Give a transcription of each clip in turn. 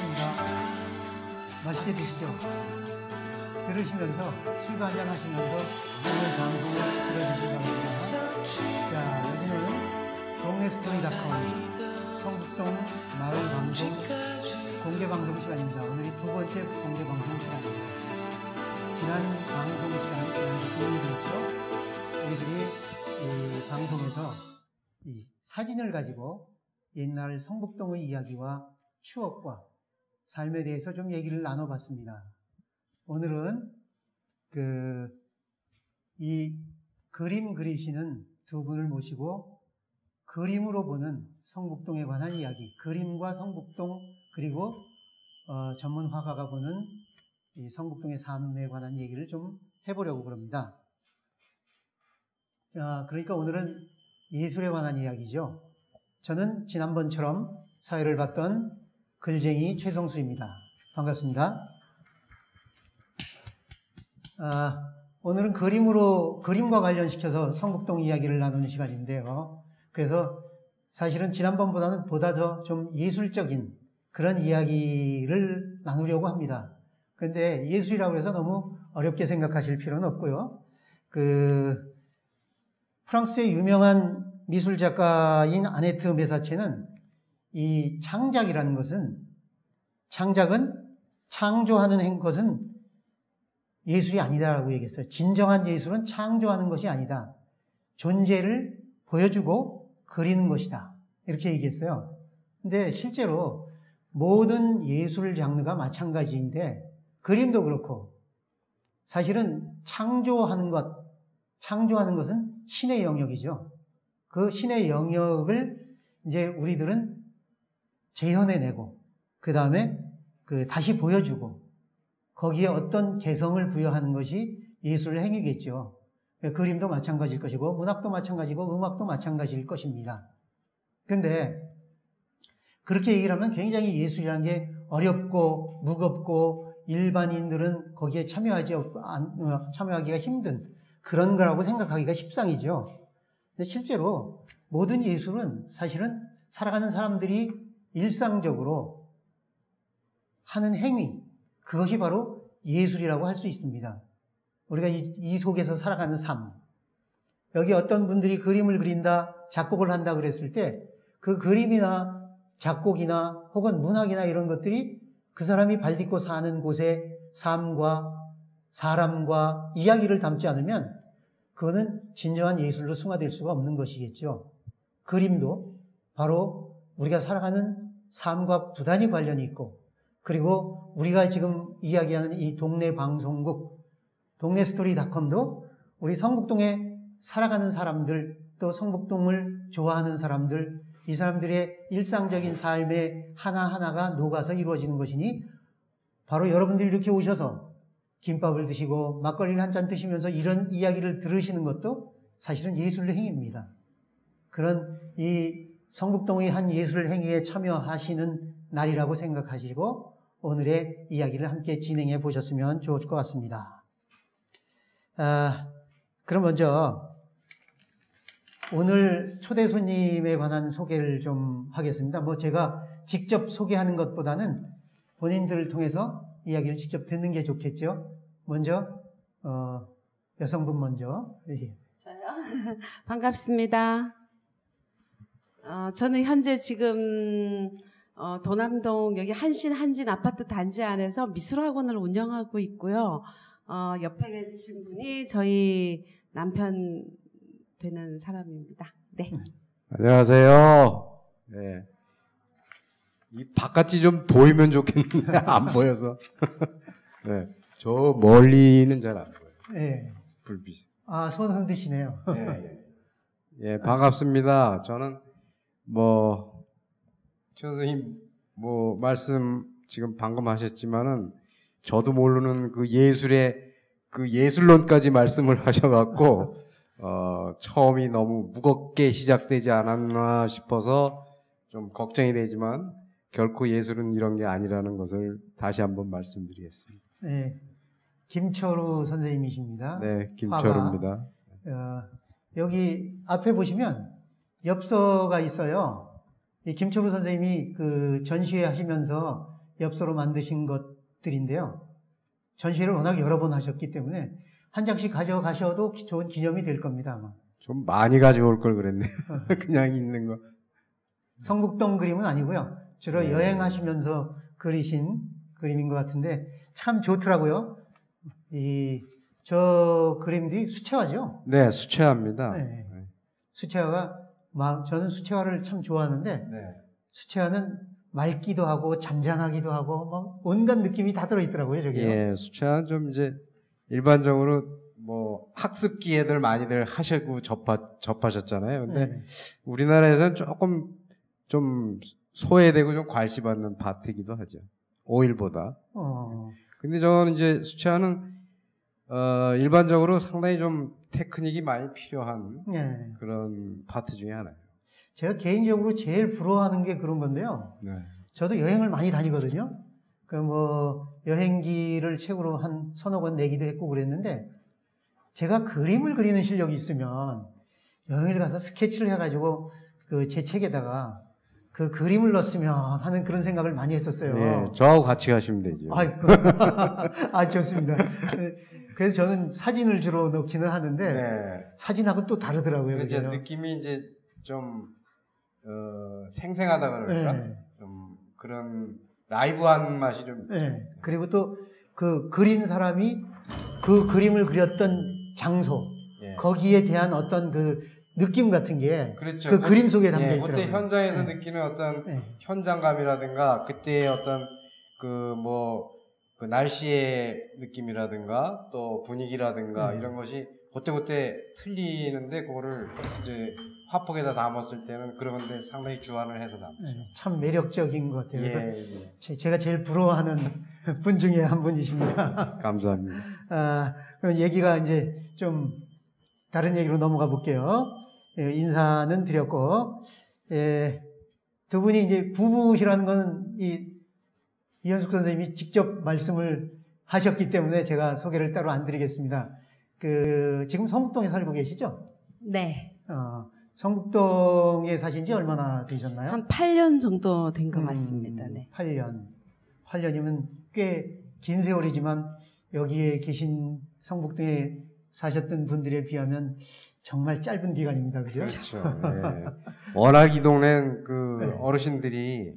반갑습니다. 맛있게 드시죠. 들으시면서 술도 한잔 하시면서 오늘 방송을 들어주시기 바랍니다. 자, 여기는 동네스토리닷컴 성북동 마을 방송 공개 방송 시간입니다. 오늘이 두 번째 공개 방송 시간입니다. 지난 방송 시간 보여드렸죠. 우리들이 이 방송에서 이 사진을 가지고 옛날 성북동의 이야기와 추억과 삶에 대해서 좀 얘기를 나눠봤습니다. 오늘은 이 그림 그리시는 두 분을 모시고 그림으로 보는 성북동에 관한 이야기, 그림과 성북동 그리고 전문 화가가 보는 이 성북동의 삶에 관한 얘기를 좀 해보려고 그럽니다. 그러니까 오늘은 예술에 관한 이야기죠. 저는 지난번처럼 사회를 봤던 글쟁이 최성수입니다. 반갑습니다. 오늘은 그림과 관련시켜서 성북동 이야기를 나누는 시간인데요. 그래서 사실은 지난번보다는 보다 더 좀 예술적인 그런 이야기를 나누려고 합니다. 그런데 예술이라고 해서 너무 어렵게 생각하실 필요는 없고요. 프랑스의 유명한 미술 작가인 아네트 메사체는 이 창작이라는 것은, 창작은 창조하는 것은 예술이 아니다라고 얘기했어요. 진정한 예술은 창조하는 것이 아니다. 존재를 보여주고 그리는 것이다. 이렇게 얘기했어요. 근데 실제로 모든 예술 장르가 마찬가지인데, 그림도 그렇고, 사실은 창조하는 것은 신의 영역이죠. 그 신의 영역을 이제 우리들은 재현해내고, 그 다음에 다시 보여주고, 거기에 어떤 개성을 부여하는 것이 예술 행위겠죠. 그림도 마찬가지일 것이고, 문학도 마찬가지고, 음악도 마찬가지일 것입니다. 근데 그렇게 얘기를 하면 굉장히 예술이라는 게 어렵고 무겁고 일반인들은 거기에 참여하기가 힘든 그런 거라고 생각하기가 십상이죠. 근데 실제로 모든 예술은 사실은 살아가는 사람들이 일상적으로 하는 행위, 그것이 바로 예술이라고 할 수 있습니다. 우리가 이 속에서 살아가는 삶. 여기 어떤 분들이 그림을 그린다, 작곡을 한다 그랬을 때 그 그림이나 작곡이나 혹은 문학이나 이런 것들이 그 사람이 발딛고 사는 곳의 삶과 사람과 이야기를 담지 않으면 그거는 진정한 예술로 승화될 수가 없는 것이겠죠. 그림도 바로 우리가 살아가는 삶과 부단히 관련이 있고, 그리고 우리가 지금 이야기하는 이 동네 방송국, 동네스토리닷컴도 우리 성북동에 살아가는 사람들, 또 성북동을 좋아하는 사람들, 이 사람들의 일상적인 삶의 하나하나가 녹아서 이루어지는 것이니, 바로 여러분들이 이렇게 오셔서 김밥을 드시고 막걸리를 한 잔 드시면서 이런 이야기를 들으시는 것도 사실은 예술 행위입니다. 그런 이 성북동의 한 예술 행위에 참여하시는 날이라고 생각하시고 오늘의 이야기를 함께 진행해 보셨으면 좋을 것 같습니다. 그럼 먼저 오늘 초대 손님에 관한 소개를 좀 하겠습니다. 제가 직접 소개하는 것보다는 본인들을 통해서 이야기를 직접 듣는 게 좋겠죠. 먼저 여성분 먼저. 저요? 반갑습니다. 저는 현재 지금 도남동 여기 한진 아파트 단지 안에서 미술학원을 운영하고 있고요. 옆에 계신 분이 저희 남편 되는 사람입니다. 네. 안녕하세요. 네. 이 바깥이 좀 보이면 좋겠는데 안 보여서. 네. 저 멀리는 잘 안 보여요. 네. 불빛. 손 흔드시네요. 네. 예, 반갑습니다. 저는 최 선생님 말씀 지금 방금 하셨지만은 저도 모르는 그 예술의 그 예술론까지 말씀을 하셔갖고 처음이 너무 무겁게 시작되지 않았나 싶어서 좀 걱정이 되지만 결코 예술은 이런 게 아니라는 것을 다시 한번 말씀드리겠습니다. 네, 김철우 선생님이십니다. 네, 김철우입니다. 여기 앞에 보시면 엽서가 있어요. 이 김철우 선생님이 그 전시회 하시면서 엽서로 만드신 것들인데요. 전시회를 워낙 여러 번 하셨기 때문에 한 장씩 가져가셔도 좋은 기념이 될 겁니다. 아마. 좀 많이 가져올 걸 그랬네요. 그냥 있는 거. 성북동 그림은 아니고요. 주로 네. 여행하시면서 그리신 그림인 것 같은데 참 좋더라고요. 저 그림들이 수채화죠. 네, 수채화입니다. 네. 수채화가 저는 수채화를 참 좋아하는데 네. 수채화는 맑기도 하고 잔잔하기도 하고 뭐 온갖 느낌이 다 들어있더라고요. 저기요. 예, 수채화는 좀 이제 일반적으로 뭐 학습기에들 많이들 하시고 접하셨잖아요. 근데 네. 우리나라에서는 조금 좀 소외되고 좀 괄시받는 파트이기도 하죠. 오일보다. 근데 저는 이제 수채화는 일반적으로 상당히 좀 테크닉이 많이 필요한 네. 그런 파트 중에 하나예요. 제가 개인적으로 제일 부러워하는 게 그런 건데요. 네. 저도 여행을 많이 다니거든요. 그 뭐 여행기를 책으로 한 서너 권 내기도 했고 그랬는데 제가 그림을 그리는 실력이 있으면 여행을 가서 스케치를 해가지고 그 제 책에다가 그 그림을 넣었으면 하는 그런 생각을 많이 했었어요. 네, 저하고 같이 가시면 되죠. 좋습니다. 그래서 저는 사진을 주로 넣기는 하는데 네. 사진하고 또 다르더라고요. 이제 그죠? 느낌이 이제 좀 생생하다 그럴까? 네. 좀 그런 라이브한 맛이 좀. 네. 그리고 또 그 그린 사람이 그 그림을 그렸던 장소, 예. 거기에 대한 어떤 그 느낌 같은 게 그렇죠. 그 그림 속에 담겨 예, 있더라고요. 그때 현장에서 네. 느끼는 어떤 네. 현장감이라든가 그때의 어떤 그 날씨의 느낌이라든가 또 분위기라든가 이런 것이 그때 틀리는데 그거를 이제 화폭에다 담았을 때는 그런데 상당히 주안을 해서 담았죠. 네, 참 매력적인 것 같아요. 그래서 예. 제가 제일 부러워하는 분 중에 한 분이십니다. 감사합니다. 그럼 얘기가 이제 좀 다른 얘기로 넘어가 볼게요. 인사는 드렸고, 두 분이 이제 부부시라는 거는 이현숙 선생님이 직접 말씀을 하셨기 때문에 제가 소개를 따로 안 드리겠습니다. 지금 성북동에 살고 계시죠? 네. 성북동에 사신 지 얼마나 되셨나요? 한 8년 정도 된 것 같습니다. 네. 8년이면 꽤 긴 세월이지만 여기에 계신 성북동에 사셨던 분들에 비하면 정말 짧은 기간입니다. 그죠? 그렇죠. 예. 워낙 이 동네는 그 네. 어르신들이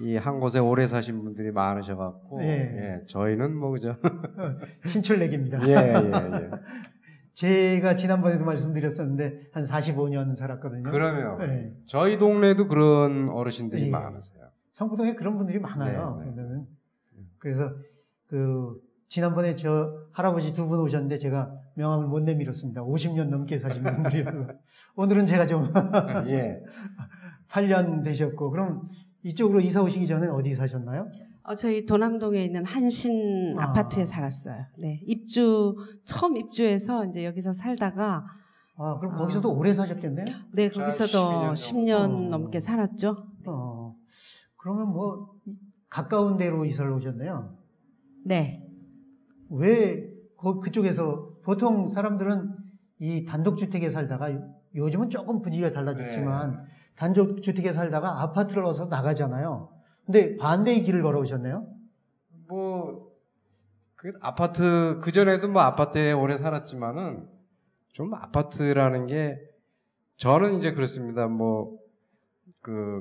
이 한 곳에 오래 사신 분들이 많으셔갖고, 예. 저희는 뭐 그죠? 신출내기입니다. 예. 제가 지난번에도 말씀드렸었는데 한 45년 살았거든요. 그러면 네. 저희 동네도 그런 어르신들이 예. 많으세요. 성북동에 그런 분들이 많아요. 네. 그러면은 그래서 지난번에 저 할아버지 두 분 오셨는데 제가 명함을 못 내밀었습니다. 50년 넘게 사신 분들이라서 오늘은 제가 좀 예. 8년 되셨고 그럼 이쪽으로 이사 오시기 전에 어디 사셨나요? 저희 도남동에 있는 한신 아파트에 살았어요. 네. 처음 입주해서 이제 여기서 살다가. 그럼 거기서도 오래 사셨겠네요? 네, 거기서도 10년 넘게 살았죠. 그러면 뭐, 가까운 데로 이사를 오셨네요? 네. 왜 그쪽에서, 보통 사람들은 이 단독주택에 살다가, 요즘은 조금 분위기가 달라졌지만, 단독주택에 살다가 아파트를 얻어서 나가잖아요. 근데 반대의 길을 걸어오셨네요? 그전에도 뭐 아파트에 오래 살았지만은, 좀 아파트라는 게, 저는 이제 그렇습니다.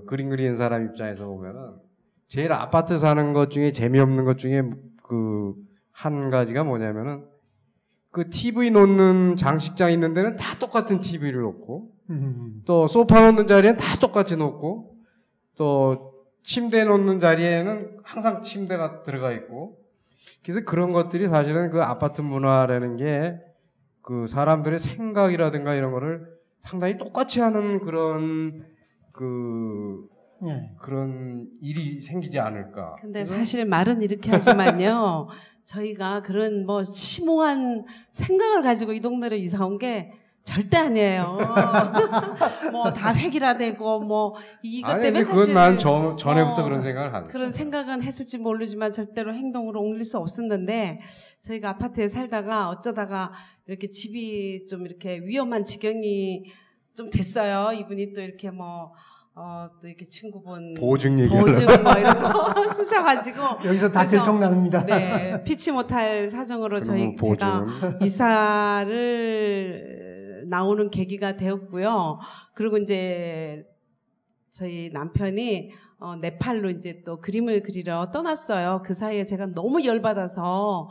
그림 그리는 사람 입장에서 보면은, 제일 아파트 사는 것 중에 재미없는 것 중에 한 가지가 뭐냐면은, TV 놓는 장식장 있는 데는 다 똑같은 TV를 놓고, 또 소파 놓는 자리에는 다 똑같이 놓고, 또 침대 놓는 자리에는 항상 침대가 들어가 있고, 그래서 그런 것들이 사실은 그 아파트 문화라는 게 그 사람들의 생각이라든가 이런 거를 상당히 똑같이 하는 그런 일이 생기지 않을까. 근데 사실 말은 이렇게 하지만요. 저희가 그런 심오한 생각을 가지고 이 동네로 이사 온 게 절대 아니에요. 다 획일화되고 이것 때문에 사실 그건 난 전에부터 그런 생각을 하죠. 그런 생각은 했을지 모르지만 절대로 행동으로 옮길 수 없었는데 저희가 아파트에 살다가 어쩌다가 이렇게 집이 좀 이렇게 위험한 지경이 좀 됐어요. 이분이 또 이렇게 또 이렇게 친구분 보증 뭐 이런 거 쓰셔가지고 여기서 다 들통납니다. 네, 피치 못할 사정으로 제가 이사를 나오는 계기가 되었고요. 그리고 이제 저희 남편이 네팔로 이제 또 그림을 그리러 떠났어요. 그 사이에 제가 너무 열받아서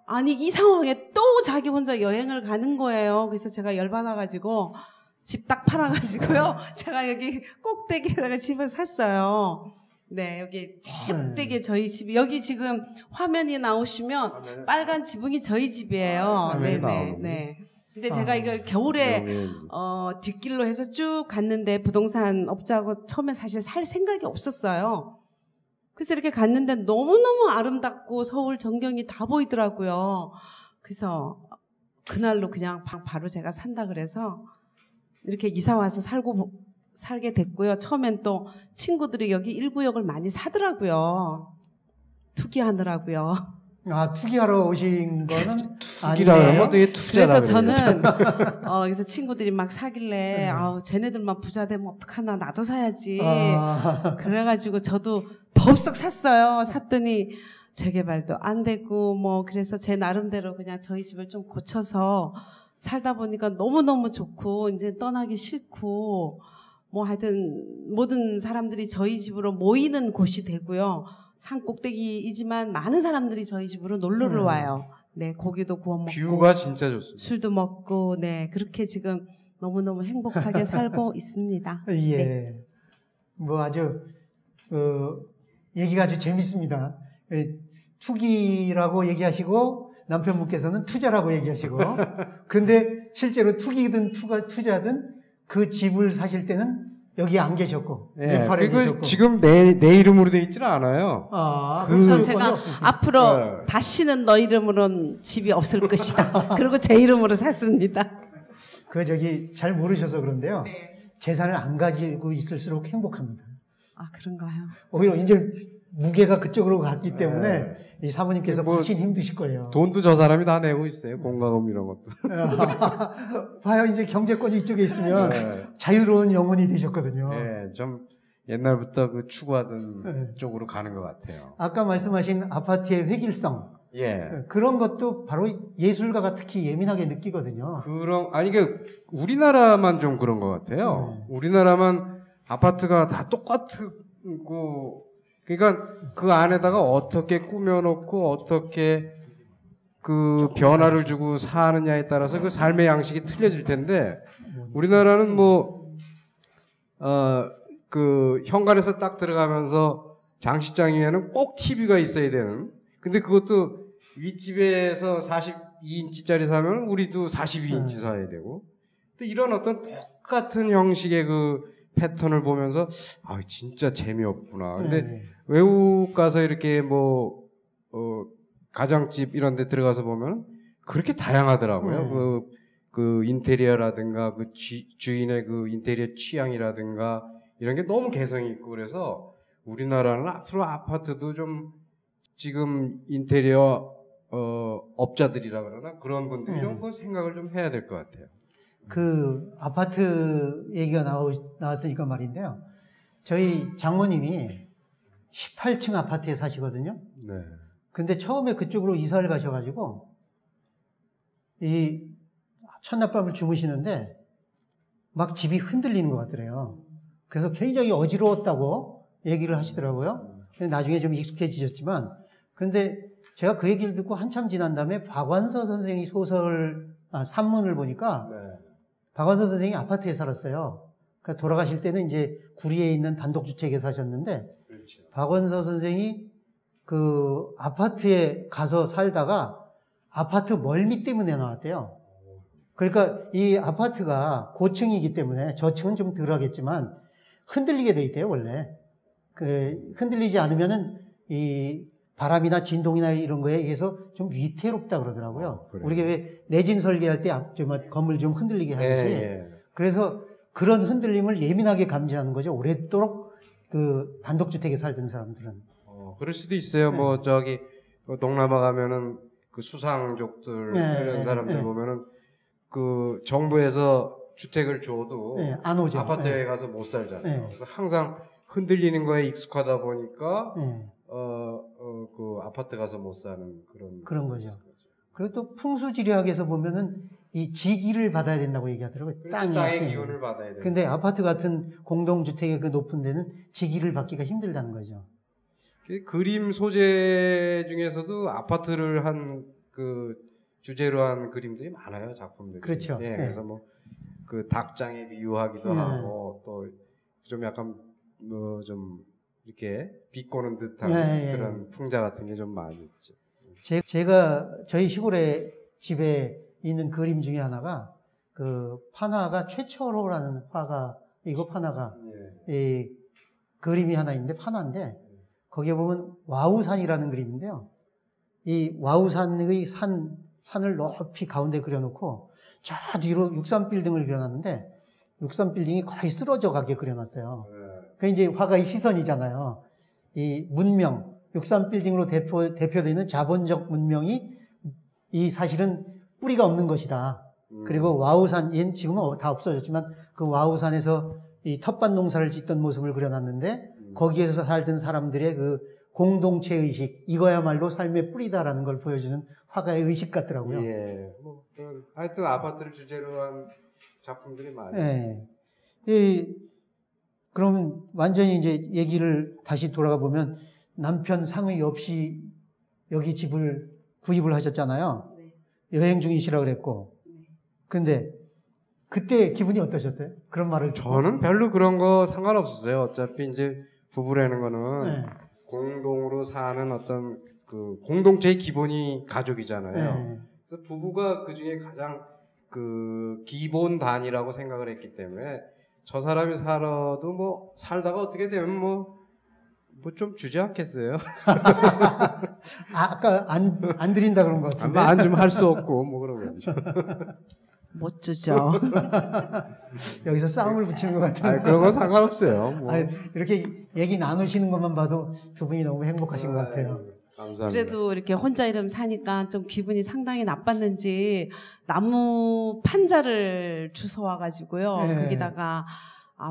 아니 이 상황에 또 자기 혼자 여행을 가는 거예요. 그래서 제가 열받아가지고 집 딱 팔아가지고요. 제가 여기 꼭대기에다가 집을 샀어요. 네, 여기 제일 꼭대기에 저희 집이 여기 지금 화면이 나오시면 빨간 지붕이 저희 집이에요. 네. 근데 제가 이걸 겨울에 뒷길로 해서 쭉 갔는데 부동산 업자하고 처음에 사실 살 생각이 없었어요. 그래서 이렇게 갔는데 너무너무 아름답고 서울 전경이 다 보이더라고요. 그래서 그날로 그냥 바로 제가 산다 그래서 이렇게 이사 와서 살게 됐고요. 처음엔 또 친구들이 여기 1구역을 많이 사더라고요. 투기하느라고요. 아, 투기하러 오신 거는 투기라고 하면 되게 투자라. 그래서 저는 그래서 친구들이 막 사길래 아우 쟤네들만 부자 되면 어떡하나 나도 사야지. 그래가지고 저도 덥석 샀어요. 샀더니 재개발도 안 되고 뭐 그래서 제 나름대로 그냥 저희 집을 좀 고쳐서 살다 보니까 너무너무 좋고 이제 떠나기 싫고 뭐 하여튼 모든 사람들이 저희 집으로 모이는 곳이 되고요. 산 꼭대기이지만 많은 사람들이 저희 집으로 놀러를 와요. 네, 고기도 구워 먹고 뷰가 진짜 좋습니다. 술도 먹고 네, 그렇게 지금 너무너무 행복하게 살고 있습니다. 예. 네. 뭐 아주 얘기가 아주 재밌습니다. 투기라고 얘기하시고 남편분께서는 투자라고 얘기하시고 근데 실제로 투기든 투자든 그 집을 사실 때는 여기 안 계셨고 네팔에 계셨고 지금 내 이름으로 되어 있지는 않아요. 그래서 제가 앞으로 다시는 너 이름으로는 집이 없을 것이다. 그리고 제 이름으로 샀습니다. 잘 모르셔서 그런데요. 네. 재산을 안 가지고 있을수록 행복합니다. 아, 그런가요? 오히려 이제 무게가 그쪽으로 갔기 때문에 이 사모님께서 훨씬 힘드실 거예요. 돈도 저 사람이 다 내고 있어요. 공과금 이런 것도. 봐요. 이제 경제권이 이쪽에 있으면 자유로운 영혼이 되셨거든요. 네, 좀 옛날부터 그 추구하던 쪽으로 가는 것 같아요. 아까 말씀하신 아파트의 획일성. 그런 것도 바로 예술가가 특히 예민하게 느끼거든요. 우리나라만 좀 그런 것 같아요. 우리나라만 아파트가 다 똑같고, 그러니까 그 안에다가 어떻게 꾸며놓고 어떻게 그 변화를 주고 사느냐에 따라서 그 삶의 양식이 틀려질 텐데, 우리나라는 그 현관에서 딱 들어가면서 장식장에는 꼭 TV가 있어야 되는. 근데 그것도 윗집에서 42인치짜리 사면 우리도 42인치 사야 되고. 또 이런 어떤 똑같은 형식의 그 패턴을 보면서 진짜 재미없구나. 근데 외국 가서 이렇게 가정집 이런 데 들어가서 보면 그렇게 다양하더라고요. 그 인테리어라든가 그 주인의 그 인테리어 취향이라든가 이런 게 너무 개성이 있고 그래서 우리나라는 앞으로 아파트도 좀 지금 인테리어 업자들이라 그러나 그런 분들이 좀 그 생각을 좀 해야 될 것 같아요. 그 아파트 얘기가 나왔으니까 말인데요. 저희 장모님이 18층 아파트에 사시거든요. 네. 근데 처음에 그쪽으로 이사를 가셔가지고 이 첫날밤을 주무시는데 막 집이 흔들리는 것 같더래요. 그래서 굉장히 어지러웠다고 얘기를 하시더라고요. 나중에 좀 익숙해지셨지만, 근데 제가 그 얘기를 듣고 한참 지난 다음에 박완서 선생이 산문을 보니까 박완서 선생이 아파트에 살았어요. 그러니까 돌아가실 때는 이제 구리에 있는 단독주택에 사셨는데, 박완서 선생이 그 아파트에 가서 살다가 아파트 멀미 때문에 나왔대요. 그러니까 이 아파트가 고층이기 때문에 저층은 좀 덜 하겠지만 흔들리게 돼 있대요, 원래. 흔들리지 않으면은 이 바람이나 진동이나 이런 거에 의해서 좀 위태롭다 그러더라고요. 우리가 왜 내진 설계할 때 건물 좀 흔들리게 하듯이. 그래서 그런 흔들림을 예민하게 감지하는 거죠. 오랫도록 그 단독주택에 살던 사람들은. 그럴 수도 있어요. 동남아 가면은 그 수상족들 이런 사람들 보면은 그 정부에서 주택을 줘도 네, 안 오죠. 아파트에 네. 가서 못 살잖아요. 네. 그래서 항상 흔들리는 거에 익숙하다 보니까 네. 그 아파트 가서 못 사는 그런 거죠. 그리고 또 풍수지리학에서 보면은 이 지기를 받아야 된다고 얘기하더라고요. 땅의 기운을 받아야 돼요. 근데 아파트 같은 공동주택의 그 높은 데는 지기를 받기가 힘들다는 거죠. 그림 소재 중에서도 아파트를 한 그 주제로 한 그림들이 많아요, 작품들이. 그렇죠. 예, 네. 그래서 뭐 그 닭장에 비유하기도 네. 하고 또 좀 약간 뭐 좀 이렇게 비꼬는 듯한 네, 그런 풍자 같은 게 좀 많이 있죠. 제가 저희 시골에 집에 있는 그림 중에 하나가 그 판화가 최철호라는 화가 이거 판화가 예. 이 그림이 하나 있는데 판화인데 거기에 보면 와우산이라는 그림인데요. 이 와우산의 산을 높이 가운데 그려놓고 저 뒤로 63빌딩을 그려놨는데 63빌딩이 거의 쓰러져 가게 그려놨어요. 그 이제 화가의 시선이잖아요. 이 문명 63빌딩으로 대표되는 자본적 문명이 이 사실은 뿌리가 없는 것이다. 그리고 와우산, 얘는 지금은 다 없어졌지만 그 와우산에서 이 텃밭 농사를 짓던 모습을 그려놨는데 거기에서 살던 사람들의 그 공동체 의식, 이거야말로 삶의 뿌리다라는 걸 보여주는 화가의 의식 같더라고요. 예. 뭐 하여튼 아파트를 주제로 한 작품들이 많이 있어요. 예. 그러면 완전히 이제 얘기를 다시 돌아가 보면 남편 상의 없이 여기 집을 구입을 하셨잖아요. 네. 여행 중이시라 그랬고. 근데 그때 기분이 어떠셨어요? 그런 말을 듣고. 저는 별로 그런 거 상관없었어요. 어차피 이제 부부라는 거는 네. 공동으로 사는 어떤 그 공동체의 기본이 가족이잖아요. 네. 그래서 부부가 그 중에 가장 그 기본 단위라고 생각을 했기 때문에 저 사람이 살아도 뭐 살다가 어떻게 되면 뭐 좀 주지 않겠어요? 아까 안 드린다 그런 것 같은데. 안 좀 할 수 없고 뭐 그런 거죠. 못 주죠. 여기서 싸움을 붙이는 것 같은데. 그런 건 상관없어요. 뭐. 이렇게 얘기 나누시는 것만 봐도 두 분이 너무 행복하신 것 같아요. 감사합니다. 그래도 이렇게 혼자 이름 사니까 좀 기분이 상당히 나빴는지 나무 판자를 주워와가지고요. 네. 거기다가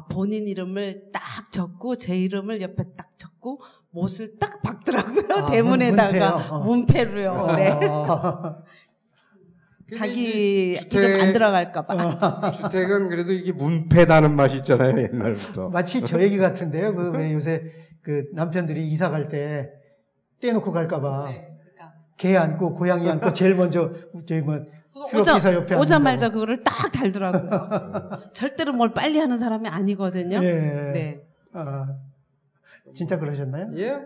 본인 이름을 딱 적고 제 이름을 옆에 딱 적고 못을 딱 박더라고요. 대문에다가 문패로요. 네. 자기 이름 안 들어갈까봐. 주택은 그래도 이렇게 문패다는 맛이 있잖아요, 옛날부터. 마치 저 얘기 같은데요. 그 왜 요새 그 남편들이 이사 갈 때 떼놓고 갈까봐 네, 그러니까. 개 안고 고양이 안고 제일 먼저 저희 뭐 트럭기사 옆에 오자마자 그거를 딱 달더라고요. 절대로 뭘 빨리 하는 사람이 아니거든요. 예. 네. 진짜 그러셨나요? 예,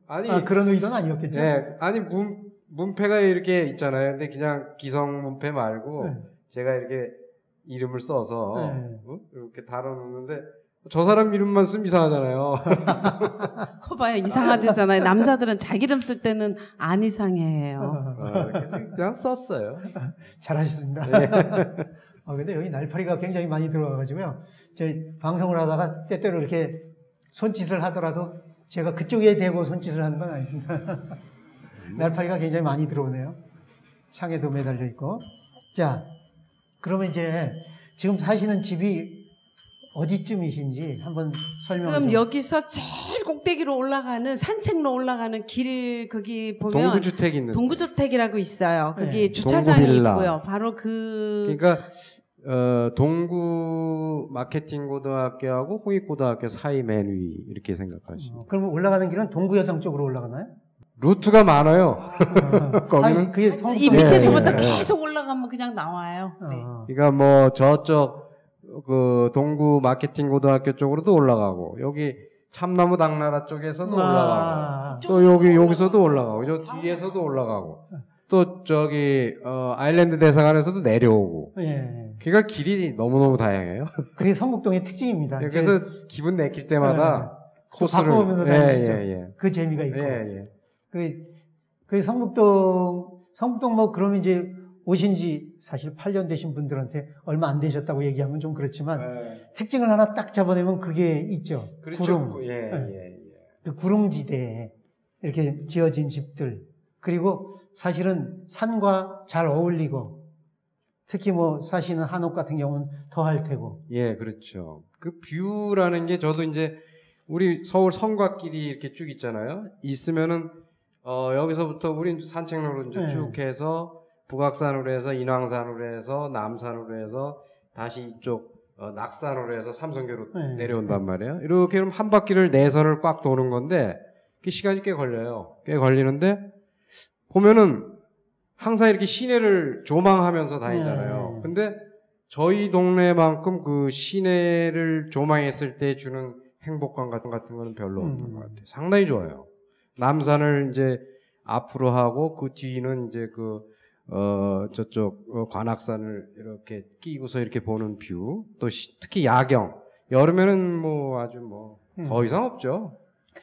아니 그런 의도는 아니었겠죠. 예, 아니 문패가 이렇게 있잖아요. 근데 그냥 기성 문패 말고 네. 제가 이렇게 이름을 써서 네. 이렇게 달아놓는데 저 사람 이름만 쓰면 이상하잖아요. 커봐요. 이상하대잖아요. 남자들은 자기 이름 쓸 때는 안 이상해요. 그래서 그냥 썼어요. 잘하셨습니다. 근데 여기 날파리가 굉장히 많이 들어와가지고요. 저희 방송을 하다가 때때로 이렇게 손짓을 하더라도 제가 그쪽에 대고 손짓을 하는 건 아닙니다. 날파리가 굉장히 많이 들어오네요. 창에도 매달려 있고. 자, 그러면 이제 지금 사시는 집이 어디쯤이신지 한번 설명해 지금 주세요. 여기서 제일 꼭대기로 올라가는 산책로 올라가는 길 거기 보면 동구주택 있는. 동구주택이라고 있어요. 거기 네. 주차장이 동구빌라. 있고요. 바로 그러니까 동구 마케팅 고등학교하고 홍익고등학교 사이 맨 위 이렇게 생각하시죠. 그러면 올라가는 길은 동구여성 쪽으로 올라가나요? 루트가 많아요. 거기는 그게 이 밑에서부터 예. 계속 올라가면 그냥 나와요. 네. 그러니까 뭐 저쪽 그 동구 마케팅 고등학교 쪽으로도 올라가고 여기 참나무 당나라 쪽에서도 올라가고 또 여기서도 올라가고 저 뒤에서도 올라가고 또 저기 아일랜드 대사관에서도 내려오고. 예. 그러니까 길이 너무너무 다양해요. 그게 성북동의 특징입니다. 그래서 기분 내킬 때마다 코스를 바꿔오면서 다니시죠. 예. 그 재미가 있고. 예. 그 성북동 뭐 그러면 이제 오신 지 사실 8년 되신 분들한테 얼마 안 되셨다고 얘기하면 좀 그렇지만 특징을 하나 딱 잡아내면 그게 있죠. 그렇죠. 구릉. 예. 그 구릉지대에 이렇게 지어진 집들. 그리고 사실은 산과 잘 어울리고 특히 뭐 사시는 한옥 같은 경우는 더 할 테고. 예, 그렇죠. 그 뷰라는 게 저도 이제 우리 서울 성곽길이 이렇게 쭉 있잖아요. 있으면은 여기서부터 우리 산책로로 이제 네. 쭉 해서 북악산으로 해서 인왕산으로 해서 남산으로 해서 다시 이쪽 낙산으로 해서 삼성교로 네. 내려온단 말이에요. 이렇게 그럼 한 바퀴를 내선을 꽉 도는 건데 그 시간이 꽤 걸려요. 꽤 걸리는데 보면은 항상 이렇게 시내를 조망하면서 다니잖아요. 네. 근데 저희 동네만큼 그 시내를 조망했을 때 주는 행복감 같은 거는 별로 없는 것 같아요. 상당히 좋아요. 남산을 이제 앞으로 하고 그 뒤는 이제 저쪽 관악산을 이렇게 끼고서 이렇게 보는 뷰. 또 특히 야경. 여름에는 뭐 아주 뭐 더 이상 없죠.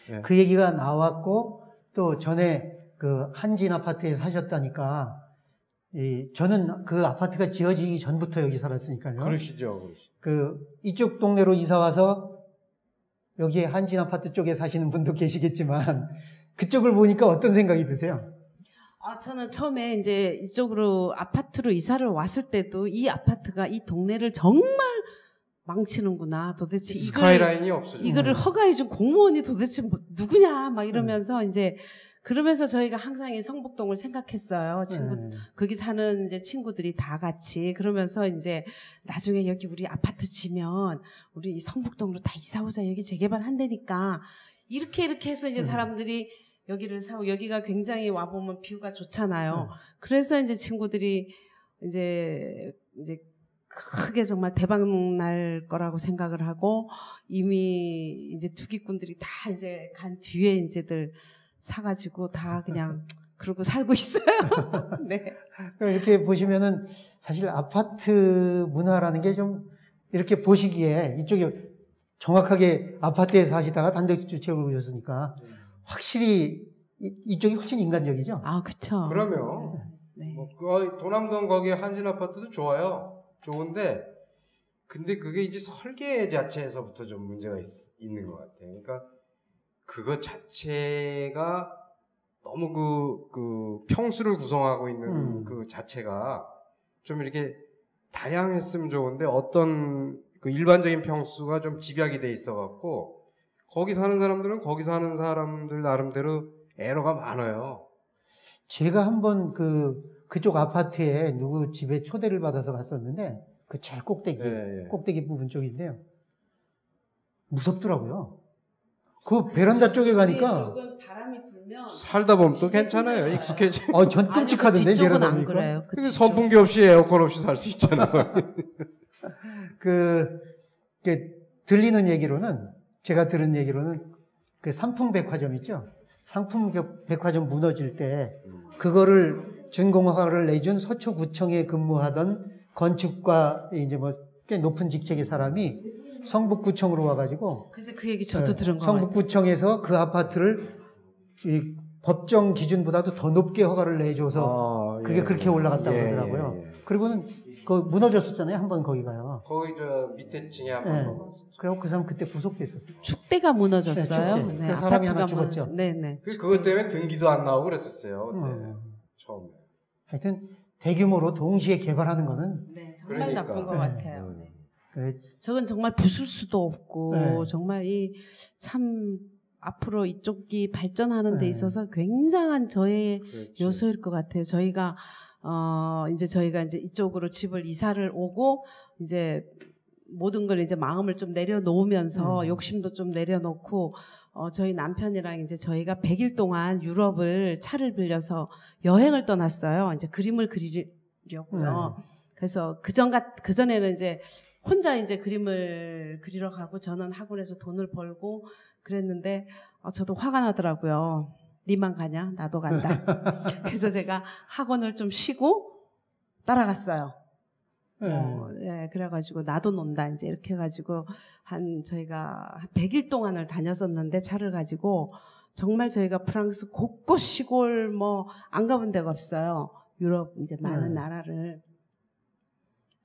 네. 그 얘기가 나왔고 또 전에 그 한진 아파트에 사셨다니까 저는 그 아파트가 지어지기 전부터 여기 살았으니까요. 그러시죠. 이쪽 동네로 이사 와서 여기에 한진 아파트 쪽에 사시는 분도 계시겠지만 그쪽을 보니까 어떤 생각이 드세요? 저는 처음에 이제 이쪽으로 아파트로 이사를 왔을 때도 이 아파트가 이 동네를 정말 망치는구나. 도대체 스카이라인이 없어져. 이거를 허가해준 공무원이 도대체 누구냐 막 이러면서 이제 그러면서 저희가 항상 이 성북동을 생각했어요. 거기 사는 이제 친구들이 다 같이 그러면서 이제 나중에 여기 우리 아파트 지면 우리 이 성북동으로 다 이사 오자. 여기 재개발 한다니까. 이렇게 해서 이제 사람들이 여기를 사고 여기가 굉장히 와보면 뷰가 좋잖아요. 그래서 이제 친구들이 이제 크게 정말 대박 날 거라고 생각을 하고 이미 이제 투기꾼들이 다 이제 간 뒤에 이제들 사가지고 다 그냥 그러고 살고 있어요. 네. 이렇게 보시면은 사실 아파트 문화라는 게 좀 이렇게 보시기에 이쪽에 정확하게 아파트에 사시다가 단독주택으로 오셨으니까 확실히 이쪽이 훨씬 인간적이죠. 그렇죠. 그러면 네. 도남동 거기 한신 아파트도 좋아요. 좋은데 근데 그게 이제 설계 자체에서부터 좀 문제가 있는 것 같아요. 그러니까 그거 자체가 너무 그 평수를 구성하고 있는 그 자체가 좀 이렇게 다양했으면 좋은데 어떤 그 일반적인 평수가 좀 집약이 돼 있어갖고 거기 사는 사람들은 거기 사는 사람들 나름대로 에러가 많아요. 제가 한번 그쪽 아파트에 누구 집에 초대를 받아서 갔었는데 그 제일 꼭대기 부분 쪽인데요. 무섭더라고요. 그 베란다 쪽에 가니까 바람이 불면 살다 보면 또 괜찮아요. 익숙해지. 전 끔찍하던데 뒤쪽은 안 내려다보니까. 그래요. 근데 선풍기 없이 에어컨 없이 살 수 있잖아요. 들리는 얘기로는 제가 들은 얘기로는 그 상풍백화점 있죠. 상풍백화점 무너질 때 그거를 준공허가를 내준 서초구청에 근무하던 건축과 이제 뭐 꽤 높은 직책의 사람이 성북구청으로 와가지고 그래서 그 얘기 저도 들은 거 성북구청에서 그 아파트를 이 법정 기준보다도 더 높게 허가를 내줘서 그게 그렇게 올라갔다고 그러더라고요. 그리고는 무너졌었잖아요. 한번 거기가요. 거기 저 밑에 층에 한번. 그리고 그 사람 그때 구속됐었어요. 축대가 무너졌어요. 축대. 그 사람이 하나 죽었죠. 네네. 그것 때문에 등기도 안 나오고 그랬었어요. 그때. 처음에. 하여튼 대규모로 동시에 개발하는 거는 정말 나쁜 것 같아요. 네. 저건 정말 부술 수도 없고 네. 정말 참 앞으로 이쪽이 발전하는 데 있어서 굉장한 저의 그렇지. 요소일 것 같아요. 저희가 이제 이쪽으로 집을 이사를 오고 이제 모든 걸 이제 마음을 좀 내려놓으면서 욕심도 좀 내려놓고 저희 남편이랑 이제 저희가 100일 동안 유럽을 차를 빌려서 여행을 떠났어요. 이제 그림을 그리려고요. 그래서 그전에는 이제 혼자 이제 그림을 그리러 가고 저는 학원에서 돈을 벌고 그랬는데 저도 화가 나더라고요. 니만 가냐? 나도 간다. 그래서 제가 학원을 좀 쉬고 따라갔어요. 그래가지고 나도 논다 이제 이렇게 해가지고 저희가 100일 동안을 다녔었는데 차를 가지고 정말 저희가 프랑스 곳곳 시골 뭐 안 가본 데가 없어요. 유럽 이제 많은 나라를.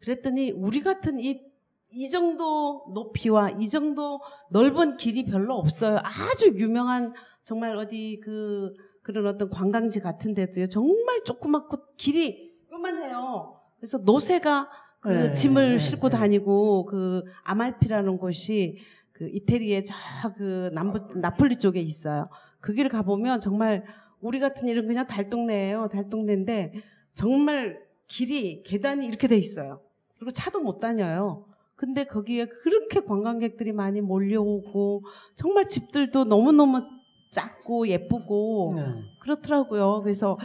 그랬더니 우리 같은 이 정도 높이와 이 정도 넓은 길이 별로 없어요. 아주 유명한 정말 어디 그런 어떤 관광지 같은 데도요. 정말 조그맣고 길이 요만해요. 그래서 노새가 그 네, 짐을 네, 싣고 네. 다니고 그 아말피라는 곳이 그 이태리의 저 그 나폴리 쪽에 있어요. 그 길을 가보면 정말 우리 같은 일은 그냥 달동네예요. 달동네인데 정말 길이 계단이 이렇게 돼 있어요. 그리고 차도 못 다녀요. 근데 거기에 그렇게 관광객들이 많이 몰려오고 정말 집들도 너무너무 작고 예쁘고 네. 그렇더라고요. 그래서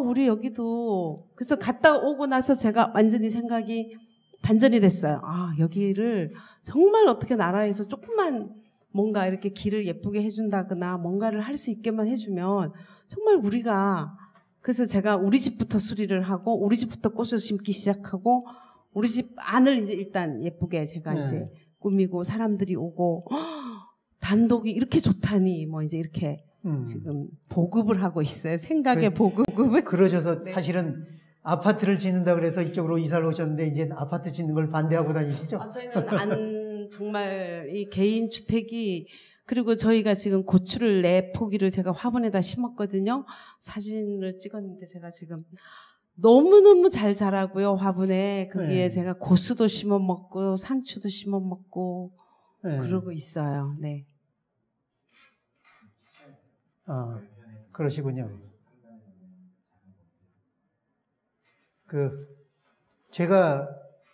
우리 여기도 그래서 갔다 오고 나서 제가 완전히 생각이 반전이 됐어요. 여기를 정말 어떻게 나라에서 조금만 뭔가 이렇게 길을 예쁘게 해준다거나 뭔가를 할 수 있게만 해주면 정말 우리가 그래서 제가 우리 집부터 수리를 하고 우리 집부터 꽃을 심기 시작하고 우리 집 안을 이제 일단 예쁘게 제가 네. 이제 꾸미고 사람들이 오고 단독이 이렇게 좋다니 뭐 이제 이렇게 지금 보급을 하고 있어요. 생각의 보급을. 그러셔서 네. 사실은 아파트를 짓는다 그래서 이쪽으로 이사를 오셨는데 이제 아파트 짓는 걸 반대하고 다니시죠? 저희는 정말 이 개인 주택이 그리고 저희가 지금 고추를 4포기를 제가 화분에다 심었거든요. 사진을 찍었는데 제가 지금 너무너무 잘 자라고요. 화분에 거기에 네. 제가 고수도 심어 먹고 상추도 심어 먹고 네. 그러고 있어요. 네. 그러시군요.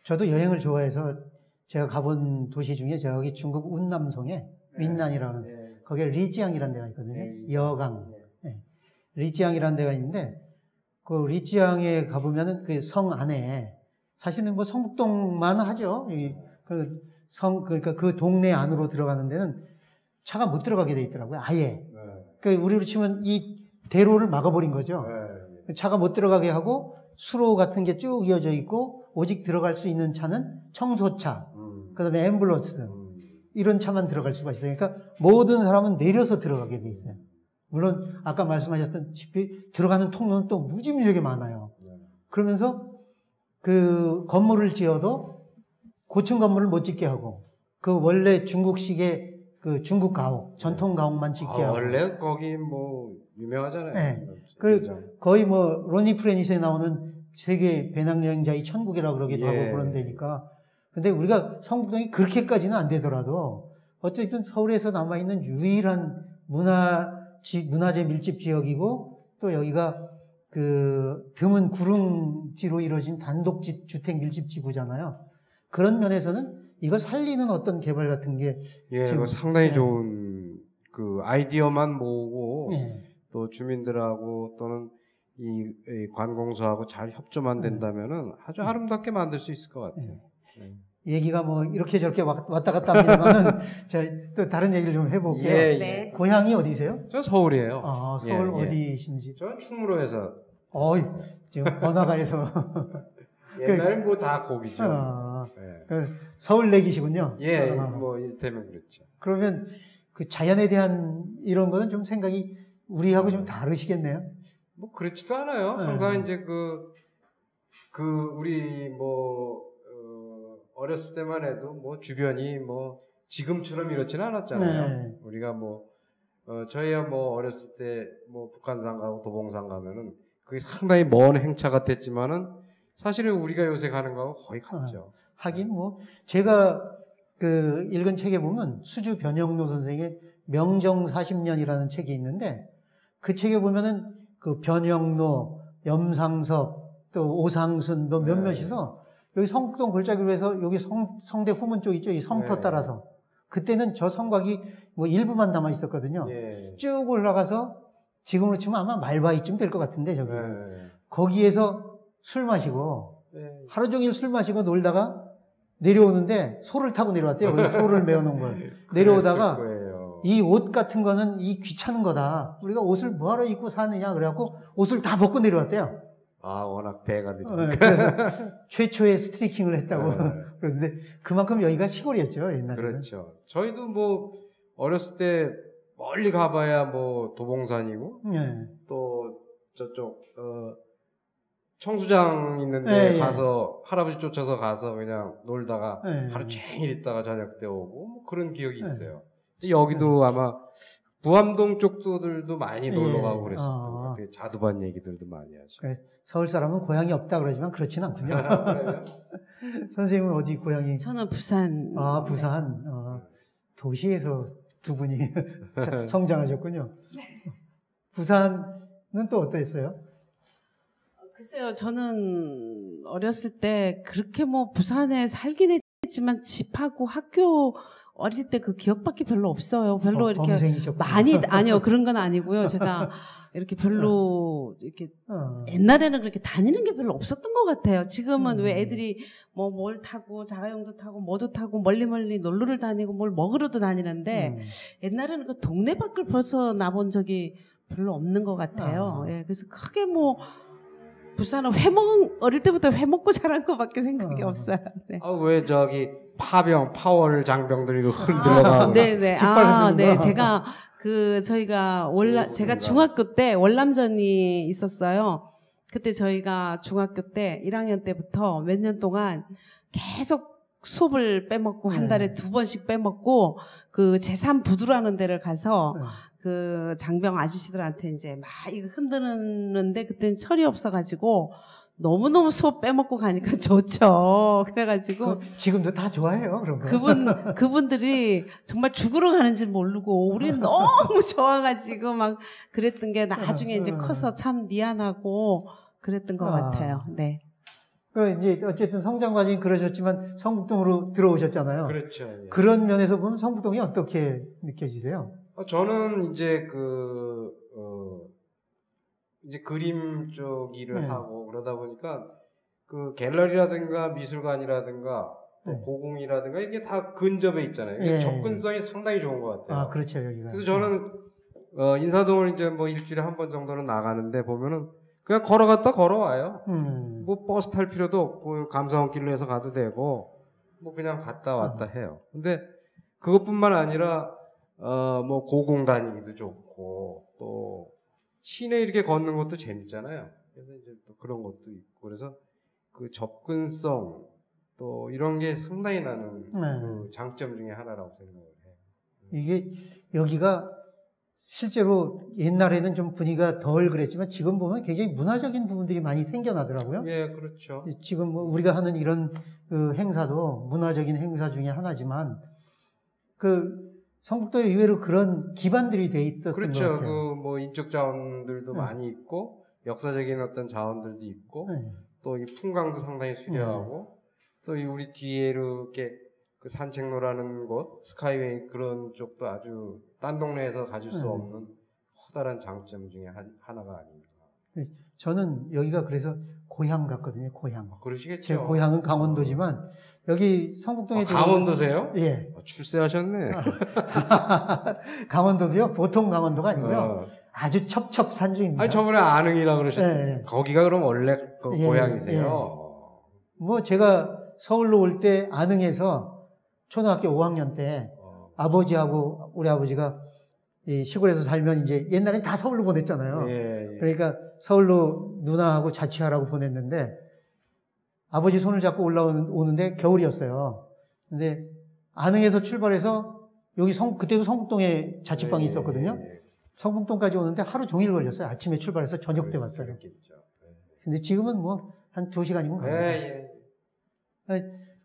저도 여행을 좋아해서 제가 가본 도시 중에 저기 중국 운남성에 윈난이라는 거기에 리지앙이라는 데가 있거든요. 여강. 네. 리지앙이라는 데가 있는데 그 리지앙에 가보면은 그 성 안에 사실은 뭐 성북동만 하죠. 그러니까 그 동네 안으로 들어가는 데는 차가 못 들어가게 돼 있더라고요. 아예. 그러니까 우리로 치면 이 대로를 막아버린 거죠. 차가 못 들어가게 하고 수로 같은 게 쭉 이어져 있고 오직 들어갈 수 있는 차는 청소차, 그다음에 앰뷸런스 이런 차만 들어갈 수가 있어요. 그러니까 모든 사람은 내려서 들어가게 돼 있어요. 물론 아까 말씀하셨다시피 들어가는 통로는 또 무지무지하게 많아요. 그러면서 그 건물을 지어도 고층 건물을 못 짓게 하고 그 원래 중국식의 그 중국 가옥, 전통 가옥만 짓게 하고 원래 거기 뭐 유명하잖아요. 네. 거의 뭐 로니 프레니스에 나오는 세계 배낭여행자의 천국이라고 그러기도 하고 그런 데니까. 근데 우리가 성북동이 그렇게까지는 안 되더라도 어쨌든 서울에서 남아있는 유일한 문화재 밀집 지역이고 또 여기가 그 드문 구릉지로 이루어진 단독 주택 밀집 지구잖아요. 그런 면에서는 이거 살리는 어떤 개발 같은 게 지금 상당히 좋은 그 아이디어만 모으고 또 주민들하고 또는 이 관공서하고 잘 협조만 된다면은 아주 아름답게 만들 수 있을 것 같아요. 얘기가 뭐 이렇게 저렇게 왔다 갔다 합니다만은 또 다른 얘기를 좀 해볼게요. 네. 고향이 어디세요? 저 서울이에요. 서울 어디신지? 저는 충무로에서. 지금 번화가에서. 옛날에 뭐 다 거기죠. 서울 내기시군요. 뭐 이를테면 그렇죠. 그러면 그 자연에 대한 이런 거는 좀 생각이 우리하고 좀 다르시겠네요. 뭐 그렇지도 않아요. 항상 이제 우리 어렸을 때만 해도 뭐 주변이 뭐 지금처럼 이렇지는 않았잖아요. 우리가 저희야 어렸을 때 북한산 가고 도봉산 가면은 그게 상당히 먼 행차 같았지만은 사실은 우리가 요새 가는 거하고 거의 같죠. 하긴 제가 읽은 책에 보면 수주 변영로 선생의 명정 40년이라는 책이 있는데 그 책에 보면은 그 변영로, 염상섭, 또 오상순 몇몇이서 여기 성북동 골짜기로 해서 여기 성대 후문 쪽 있죠. 이 성터 따라서. 그때는 저 성곽이 일부만 남아 있었거든요. 쭉 올라가서 지금으로 치면 아마 말바위쯤 될 것 같은데 저기. 거기에서 술 마시고 하루 종일 술 마시고 놀다가 내려오는데 소를 타고 내려왔대요. 그래서 소를 메어놓은 걸. 내려오다가 이 옷 같은 거는 이 귀찮은 거다. 우리가 옷을 뭐하러 입고 사느냐 그래갖고 옷을 다 벗고 내려왔대요. 워낙 배가 느리니까. 그래서 최초의 스트리킹을 했다고. 그런데 그만큼 여기가 시골이었죠, 옛날에는. 그렇죠. 저희도 어렸을 때 멀리 가봐야 도봉산이고 또 저쪽 청수장 있는데 가서 할아버지 쫓아서 가서 그냥 놀다가 하루 종일 있다가 저녁 때 오고 그런 기억이 있어요. 여기도 아마 부암동 쪽들도 많이 놀러 가고 그랬었어요. 자두밭 얘기들도 많이 하시고. 서울 사람은 고향이 없다 그러지만 그렇진 않군요. 선생님은 어디 고향이? 저는 부산. 아, 부산. 도시에서 두 분이 성장하셨군요. 부산은 또 어땠어요? 글쎄요, 저는 어렸을 때 그렇게 뭐 부산에 살긴 했지만 집하고 학교 어릴 때 그 기억밖에 별로 없어요. 별로 이렇게 범생이셨구나. 많이 아니요 그런 건 아니고요. 제가 이렇게 별로 이렇게 옛날에는 그렇게 다니는 게 별로 없었던 것 같아요. 지금은 왜 애들이 뭐 뭘 타고 자가용도 타고 뭐도 타고 멀리 놀러를 다니고 뭘 먹으러도 다니는데 옛날에는 그 동네 밖을 벗어나 본 적이 별로 없는 것 같아요. 예, 그래서 크게 뭐 부산은 어릴 때부터 회 먹고 자란 것밖에 생각이 없어요. 네. 왜 저기 파월 장병들이 흔들려가고. 네네. 네. 제가 제가 중학교 때 월남전이 있었어요. 그때 저희가 중학교 때 1학년 때부터 몇 년 동안 계속 수업을 빼먹고 한 달에 2번씩 빼먹고 그 제3부두라는 데를 가서 그 장병 아저씨들한테 이제 막 이거 흔드는데 그때는 철이 없어가지고 너무너무 수업 빼먹고 가니까 좋죠. 그래가지고 지금도 다 좋아해요, 그런 거. 그분들이 정말 죽으러 가는 줄 모르고 우린 너무 좋아가지고 막 그랬던 게 나중에 이제 커서 참 미안하고 그랬던 것 같아요. 네. 이제 어쨌든 성장 과정이 그러셨지만 성북동으로 들어오셨잖아요. 그렇죠. 예. 그런 면에서 보면 성북동이 어떻게 느껴지세요? 저는 이제 이제 그림 쪽 일을 하고 그러다 보니까 그 갤러리라든가 미술관이라든가 또 고궁이라든가 이게 다 근접해 있잖아요. 이게 접근성이 상당히 좋은 것 같아요. 아, 그렇죠, 여기가. 그래서 저는 인사동을 이제 뭐 일주일에 한 번 정도는 나가는데 보면은 그냥 걸어갔다 걸어와요. 뭐 버스 탈 필요도 없고 감사원길로 해서 가도 되고 뭐 그냥 갔다 왔다 해요. 근데 그것뿐만 아니라 뭐 고궁 다니기도 좋고 또 시내 이렇게 걷는 것도 재밌잖아요. 그래서 이제 또 그런 것도 있고 그래서 그 접근성 또 이런 게 상당히 나는 그 장점 중에 하나라고 생각을 해요. 이게 여기가 실제로 옛날에는 좀 분위기가 덜 그랬지만 지금 보면 굉장히 문화적인 부분들이 많이 생겨나더라고요. 예, 그렇죠. 지금 뭐 우리가 하는 이런 그 행사도 문화적인 행사 중에 하나지만 그 성북도에 의외로 그런 기반들이 돼 있었던 그렇죠. 것 같아요. 그 뭐 인적 자원들도 많이 있고 역사적인 어떤 자원들도 있고 또 이 풍광도 상당히 수려하고 또 이 우리 뒤에 이렇게 그 산책로라는 곳 스카이웨이 그런 쪽도 아주 딴 동네에서 가질 수 없는 커다란 장점 중에 하나가 아닌가. 저는 여기가 그래서 고향 같거든요. 고향. 그러시겠죠. 제 고향은 강원도지만 여기 성북동에 강원도세요? 예. 출세하셨네. 강원도도요. 보통 강원도가 아니고요. 아주 첩첩산중입니다. 아니 저번에 안흥이라 그러셨는데 예. 거기가 그럼 원래 고향이세요? 뭐 제가 서울로 올 때 안흥에서 초등학교 5학년 때 아버지하고 우리 아버지가 이 시골에서 살면 이제 옛날엔 다 서울로 보냈잖아요. 그러니까 서울로 누나하고 자취하라고 보냈는데 아버지 손을 잡고 올라오는데 겨울이었어요. 근데 안흥에서 출발해서 여기 그때도 성북동에 자취방이 있었거든요. 성북동까지 오는데 하루 종일 걸렸어요. 아침에 출발해서 저녁 때 왔어요. 근데 지금은 뭐 한 2시간이면 갑니다.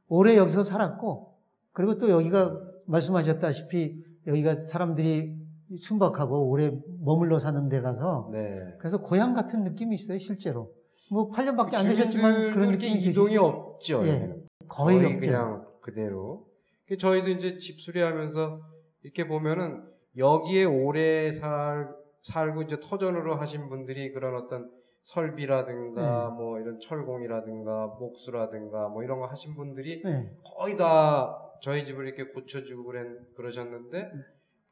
오래 여기서 살았고 그리고 또 여기가 말씀하셨다시피 여기가 사람들이 순박하고 오래 머물러 사는 데라서 그래서 고향 같은 느낌이 있어요. 실제로 뭐 8년밖에 안 되셨지만 그런 느낌이 이동이 없죠. 거의 없죠. 그냥 그대로. 저희도 이제 집 수리하면서 이렇게 보면은 여기에 오래 살고 이제 터전으로 하신 분들이 그런 어떤 설비라든가 뭐 이런 철공이라든가 목수라든가 뭐 이런 거 하신 분들이 거의 다 저희 집을 이렇게 고쳐주고 그러셨는데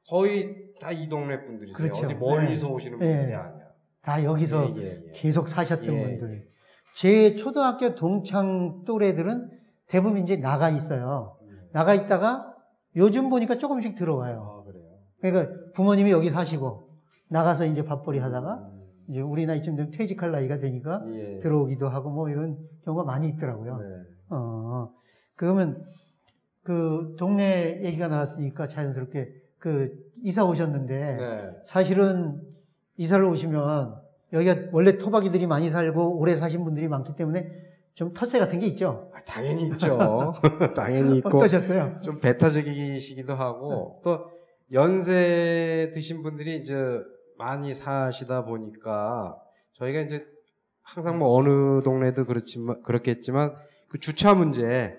거의 다 이 동네 분들이세요. 그렇죠. 어디 멀리서 오시는 분들이 아니야. 다 여기서 계속 사셨던 분들. 제 초등학교 동창 또래들은 대부분 이제 나가 있어요. 나가 있다가 요즘 보니까 조금씩 들어와요. 그래요? 그러니까 부모님이 여기 사시고 나가서 이제 밥벌이 하다가 이제 우리 나이쯤 되면 퇴직할 나이가 되니까 들어오기도 하고 뭐 이런 경우가 많이 있더라고요. 그러면 그 동네 얘기가 나왔으니까 자연스럽게 그 이사 오셨는데 사실은 이사를 오시면 여기가 원래 토박이들이 많이 살고 오래 사신 분들이 많기 때문에 좀 텃세 같은 게 있죠. 당연히 있죠. 당연히 있고. 어떠셨어요? 좀 배타적이시기도 하고, 또 연세 드신 분들이 이제 많이 사시다 보니까 저희가 이제 항상 뭐 어느 동네도 그렇겠지만 그 주차 문제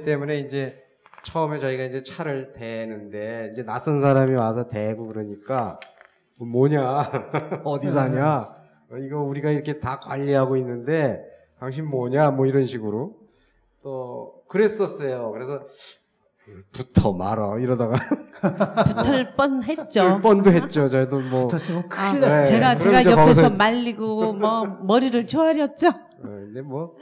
때문에 이제 처음에 저희가 이제 차를 대는데 이제 낯선 사람이 와서 대고 그러니까 뭐냐 어디 사냐 이거 우리가 이렇게 다 관리하고 있는데 당신 뭐냐 뭐 이런 식으로 또 그랬었어요. 그래서 붙어 말어 이러다가 붙을 뻔했죠. 붙을 뻔도 했죠. 저희도 뭐 붙었으면 큰일 났어요. 제가 옆에서 말리고 뭐 머리를 조아렸죠. 근데 뭐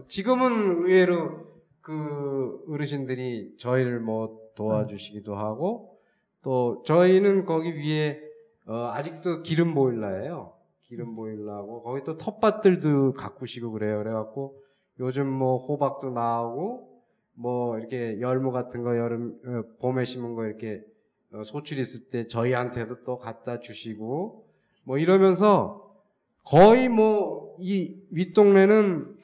지금은 의외로 그 어르신들이 저희를 뭐 도와주시기도 하고 또 저희는 거기 위에 아직도 기름 보일러예요. 기름 보일러하고 거기 또 텃밭들도 가꾸시고 그래요. 그래갖고 요즘 뭐 호박도 나오고 뭐 이렇게 열무 같은 거 봄에 심은 거 이렇게 소출 있을 때 저희한테도 또 갖다 주시고 뭐 이러면서 거의 뭐 이 윗동네는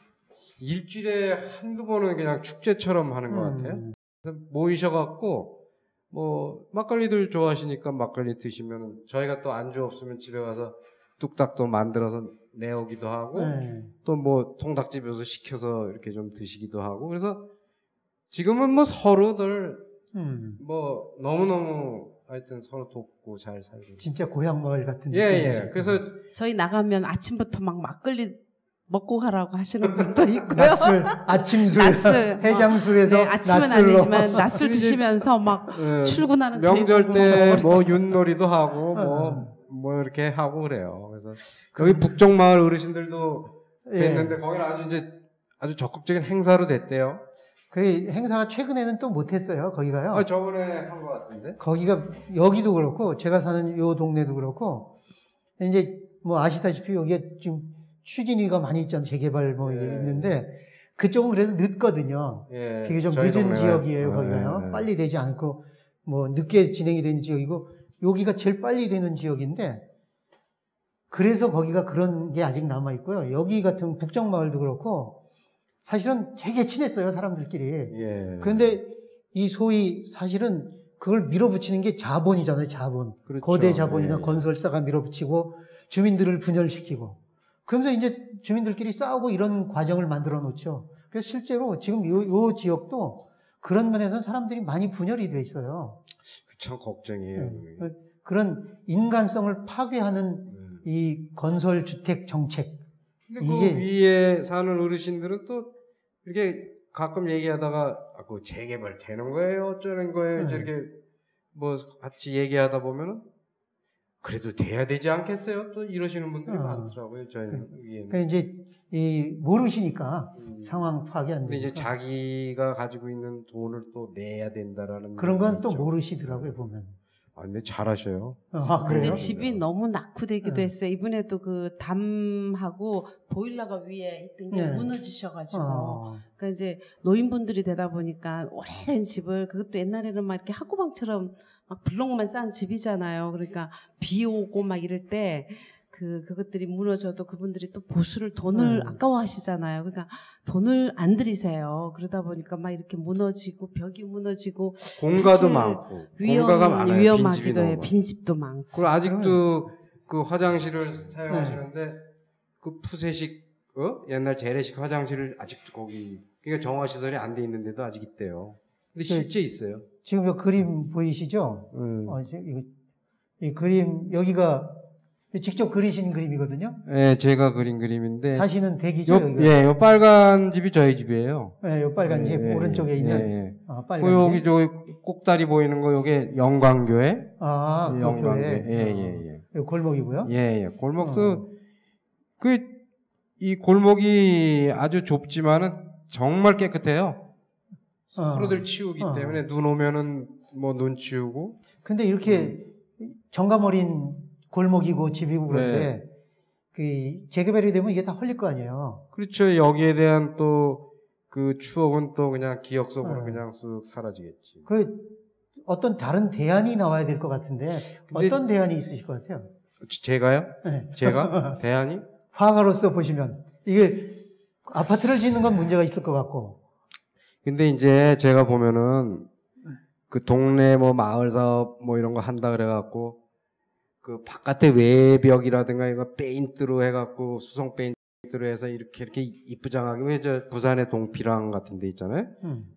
일주일에 한두 번은 그냥 축제처럼 하는 것 같아요. 그래서 모이셔갖고 뭐 막걸리들 좋아하시니까 막걸리 드시면 저희가 또 안주 없으면 집에 가서 뚝딱 또 만들어서 내오기도 하고 또 뭐 통닭집에서 시켜서 이렇게 좀 드시기도 하고 그래서 지금은 뭐 서로들 뭐 너무너무 하여튼 서로 돕고 잘 살고 진짜 고향 마을 같은 예. 그래서 저희 나가면 아침부터 막 막걸리 먹고 가라고 하시는 분도 있고요. 낮술, 아침술, 낮술, 해장술에서 네, 아침은 낮술로. 아니지만 낮술 드시면서 막 출근하는 명절 저희 때 뭐 윷놀이도 하고 뭐 이렇게 하고 그래요. 그래서 여기 북쪽마을 어르신들도 됐는데 거기는 아주 이제 아주 적극적인 행사로 됐대요. 그 행사가 최근에는 또 못했어요. 거기가요. 저번에 한 것 같은데. 거기가 여기도 그렇고 제가 사는 요 동네도 그렇고 이제 뭐 아시다시피 여기에 지금 추진위가 많이 있잖아요. 재개발 뭐 이게 있는데 그쪽은 그래서 늦거든요. 비교적 늦은 동네가, 지역이에요. 거기가요. 빨리 되지 않고 뭐 늦게 진행이 되는 지역이고 여기가 제일 빨리 되는 지역인데 그래서 거기가 그런 게 아직 남아 있고요. 여기 같은 북정마을도 그렇고 사실은 되게 친했어요. 사람들끼리. 그런데 이 소위 사실은 그걸 밀어붙이는 게 자본이잖아요. 자본. 그렇죠. 거대 자본이나 건설사가 밀어붙이고 주민들을 분열시키고 그러면서 이제 주민들끼리 싸우고 이런 과정을 만들어 놓죠. 그래서 실제로 지금 요 지역도 그런 면에서는 사람들이 많이 분열이 돼 있어요. 참 걱정이에요. 그런 인간성을 파괴하는 이 건설 주택 정책. 근데 그 위에 사는 어르신들은 또 이렇게 가끔 얘기하다가 그 재개발 되는 거예요, 어쩌는 거예요, 저렇게 뭐 같이 얘기하다 보면은 그래도 돼야 되지 않겠어요? 또 이러시는 분들이 많더라고요, 저희는 위에는. 그러니까 이제 모르시니까 상황 파악이 안 되니까. 근데 이제 자기가 가지고 있는 돈을 또 내야 된다라는 그런 건 또 모르시더라고요, 보면. 근데 잘하셔요. 그래요? 근데 집이 너무 낙후되기도 했어요. 이번에도 그 담하고 보일러가 위에 있던 게 무너지셔가지고. 그러니까 이제 노인분들이 되다 보니까 오래된 집을 그것도 옛날에는 막 이렇게 학구방처럼 막 블록만 쌓은 집이잖아요. 그러니까 비 오고 막 이럴 때 그것들이 무너져도 그분들이 또 보수를 돈을 아까워하시잖아요. 그러니까 돈을 안 들이세요. 그러다 보니까 막 이렇게 무너지고 벽이 무너지고 공가도 많고 공가가 많아요. 위험하기도 해요. 빈집도 많고. 그리고 아직도 그 화장실을 사용하시는데 그 푸세식 옛날 재래식 화장실을 아직도 거기 그러니까 정화 시설이 안 돼 있는데도 아직 있대요. 근데 실제 있어요. 지금 이 그림 보이시죠? 이 그림 여기가 직접 그리신 그림이거든요. 네, 제가 그린 그림인데 사시는 댁이죠. 예, 요 빨간 집이 저희 집이에요. 네, 요 빨간 집 오른쪽에 있는 빨간 여기 저 꼭다리 보이는 거 요게 영광교회. 영광교회. 예. 요 골목이고요. 예. 골목도 이 골목이 아주 좁지만은 정말 깨끗해요. 서로들 치우기 때문에 눈 오면은 뭐 눈 치우고. 근데 이렇게 정감 어린 골목이고 집이고 그런데 그 재개발이 되면 이게 다 헐릴 거 아니에요. 그렇죠. 여기에 대한 또 그 추억은 또 그냥 기억 속으로 그냥 쓱 사라지겠지. 그 어떤 다른 대안이 나와야 될 것 같은데 어떤 대안이 있으실 것 같아요? 제가요? 네. 제가? 대안이? 화가로서 보시면 이게 아파트를 짓는 건 문제가 있을 것 같고. 근데 이제 제가 보면은 그 동네 뭐 마을 사업 뭐 이런 거 한다 그래갖고 그 바깥에 외벽이라든가 이거 페인트로 해갖고 수성 페인트로 해서 이렇게 이쁘장하게 왜 저 부산의 동피랑 같은 데 있잖아요.